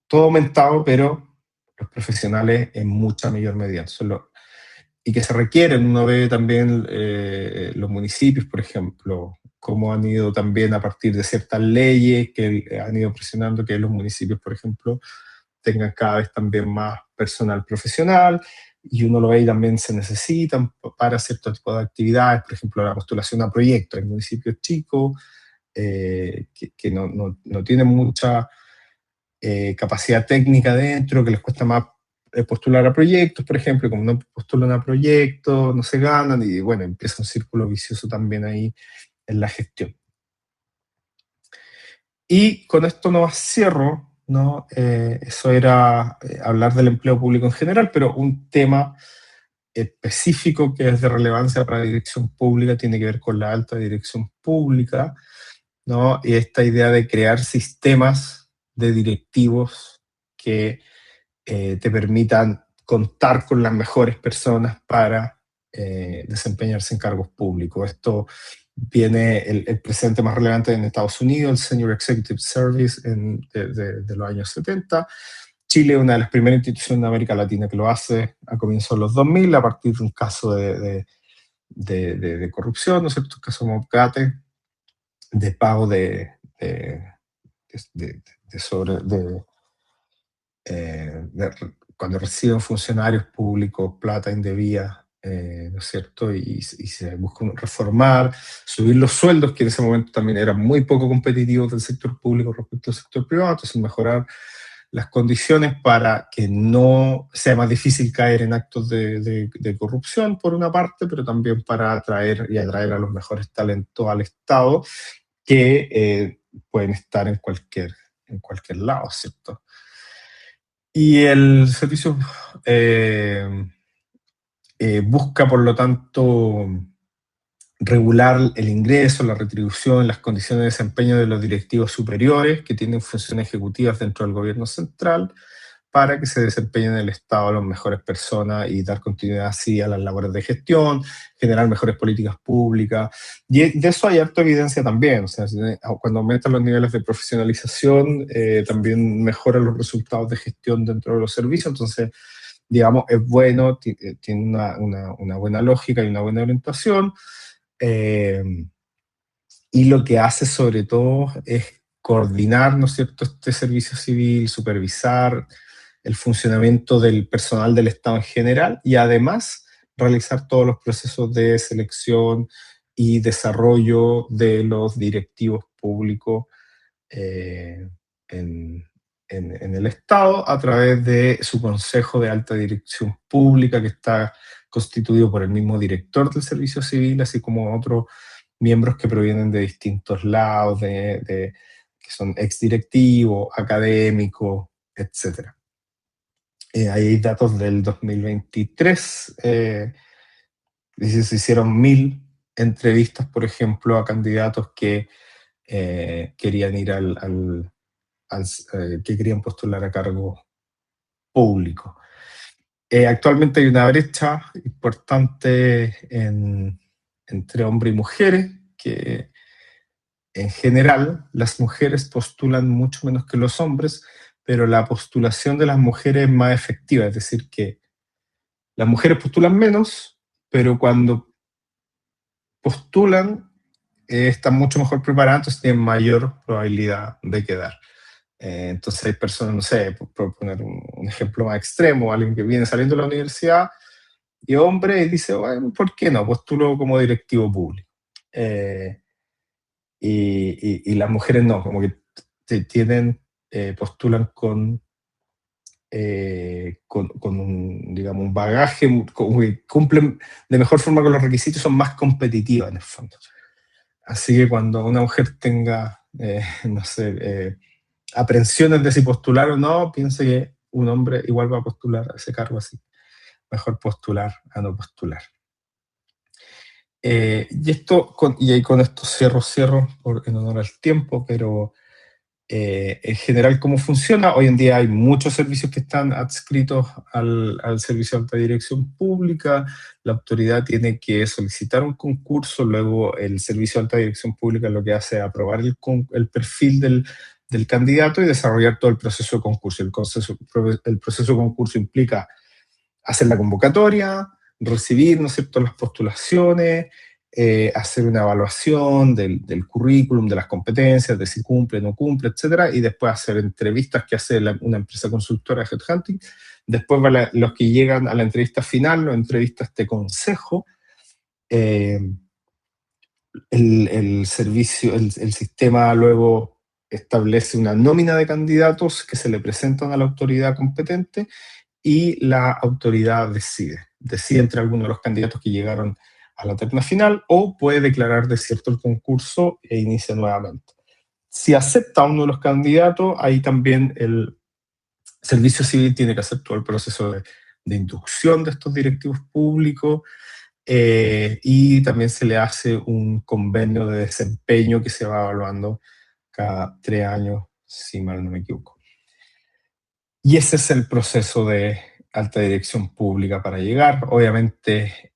todo aumentado, pero los profesionales en mucha mayor medida. Y que se requieren, uno ve también los municipios, por ejemplo, cómo han ido también a partir de ciertas leyes que han ido presionando que los municipios, por ejemplo, tengan cada vez también más personal profesional, y uno lo ve y también se necesitan para cierto tipo de actividades, por ejemplo, la postulación a proyectos en municipios chicos, que no tienen mucha capacidad técnica dentro, que les cuesta más postular a proyectos, por ejemplo, y como no postulan a proyectos, no se ganan, y bueno, empieza un círculo vicioso también ahí en la gestión. Y con esto no cierro, ¿no? Eso era hablar del empleo público en general, pero un tema específico que es de relevancia para la dirección pública tiene que ver con la alta dirección pública, ¿no? Y esta idea de crear sistemas de directivos que te permitan contar con las mejores personas para desempeñarse en cargos públicos. Esto viene el precedente más relevante en Estados Unidos, el Senior Executive Service de los años 70. Chile es una de las primeras instituciones de América Latina que lo hace a comienzos de los 2000, a partir de un caso de corrupción, ¿no es cierto? Un caso Mobgate, de pago cuando reciben funcionarios públicos plata indebida, ¿no es cierto? Y se busca reformar, subir los sueldos, que en ese momento también eran muy poco competitivos del sector público respecto al sector privado, entonces mejorar las condiciones para que no sea más difícil caer en actos de corrupción, por una parte, pero también para atraer a los mejores talentos al Estado, que pueden estar en cualquier lado, ¿cierto? Y el servicio busca, por lo tanto, regular el ingreso, la retribución, las condiciones de desempeño de los directivos superiores que tienen funciones ejecutivas dentro del gobierno central, para que se desempeñen en el Estado las mejores personas y dar continuidad así a las labores de gestión, generar mejores políticas públicas. Y de eso hay harta evidencia también. O sea, cuando aumentan los niveles de profesionalización, también mejoran los resultados de gestión dentro de los servicios. Entonces, digamos, es bueno, tiene una buena lógica y una buena orientación. Y lo que hace sobre todo es coordinar, ¿no es cierto?, este servicio civil, supervisar el funcionamiento del personal del Estado en general y además realizar todos los procesos de selección y desarrollo de los directivos públicos en el Estado a través de su Consejo de Alta Dirección Pública, que está constituido por el mismo director del servicio civil, así como otros miembros que provienen de distintos lados, que son exdirectivos, académicos, etc. Ahí hay datos del 2023. Se hicieron 1000 entrevistas, por ejemplo, a candidatos que querían ir que querían postular a cargo público. Actualmente hay una brecha importante entre hombres y mujeres, que en general las mujeres postulan mucho menos que los hombres, pero la postulación de las mujeres es más efectiva, es decir, que las mujeres postulan menos, pero cuando postulan están mucho mejor preparadas, entonces tienen mayor probabilidad de quedar. Entonces hay personas, no sé, por poner un ejemplo más extremo, alguien que viene saliendo de la universidad y hombre y dice, bueno, ¿por qué no? Postulo como directivo público. Y las mujeres no, como que postulan con digamos, un bagaje, que cumplen de mejor forma con los requisitos, son más competitivas en el fondo. Así que cuando una mujer tenga, no sé, aprensiones de si postular o no, piense que un hombre igual va a postular a ese cargo, así mejor postular a no postular. Y ahí con esto cierro en honor al tiempo, pero en general, ¿cómo funciona? Hoy en día hay muchos servicios que están adscritos al servicio de alta dirección pública. La autoridad tiene que solicitar un concurso, luego el servicio de alta dirección pública lo que hace es aprobar el perfil del candidato y desarrollar todo el proceso de concurso. El proceso de concurso implica hacer la convocatoria, recibir, ¿no es cierto?, las postulaciones, hacer una evaluación del currículum, de las competencias, de si cumple, no cumple, etcétera, y después hacer entrevistas que hace una empresa consultora de headhunting. Después los que llegan a la entrevista final, las entrevistas de consejo. El sistema luego establece una nómina de candidatos que se le presentan a la autoridad competente y la autoridad decide entre algunos de los candidatos que llegaron a la terna final o puede declarar desierto el concurso e inicia nuevamente. Si acepta uno de los candidatos, ahí también el servicio civil tiene que hacer todo el proceso de inducción de estos directivos públicos y también se le hace un convenio de desempeño que se va evaluando cada 3 años, si mal no me equivoco. Y ese es el proceso de alta dirección pública para llegar. Obviamente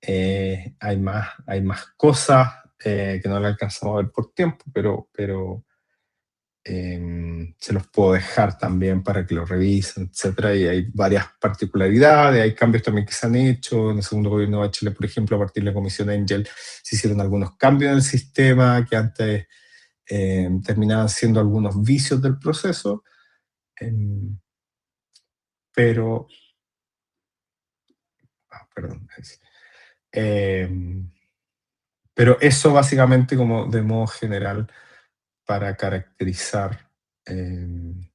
hay más cosas que no le alcanzamos a ver por tiempo, pero se los puedo dejar también para que lo revisen, etcétera. Y hay varias particularidades, hay cambios también que se han hecho. En el segundo gobierno de Chile, por ejemplo, a partir de la Comisión Angel, se hicieron algunos cambios en el sistema que antes terminaban siendo algunos vicios del proceso. em, pero, perdón. Em, pero eso básicamente como de modo general para caracterizar em,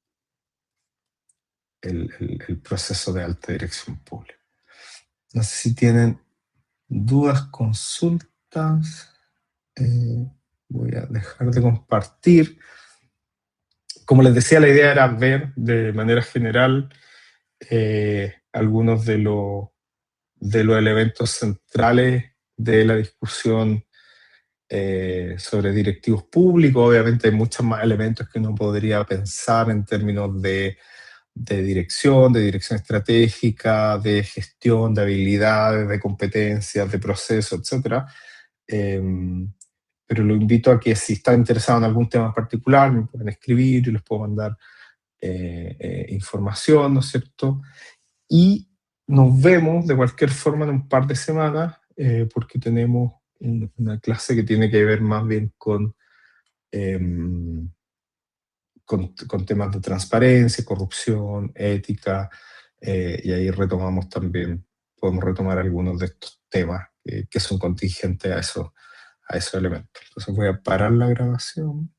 el proceso de alta dirección pública. No sé si tienen dudas, consultas. Voy a dejar de compartir. Como les decía, la idea era ver de manera general algunos de los elementos centrales de la discusión sobre directivos públicos. Obviamente hay muchos más elementos que uno podría pensar en términos de dirección estratégica, de gestión, de habilidades, de competencias, de procesos, etcétera. Eh, pero lo invito a que si están interesados en algún tema en particular, me pueden escribir y les puedo mandar información, ¿no es cierto? Y nos vemos de cualquier forma en un par de semanas, porque tenemos una clase que tiene que ver más bien em, con temas de transparencia, corrupción, ética, y ahí retomamos también, podemos retomar algunos de estos temas que son contingentes a esos elementos. Entonces voy a parar la grabación.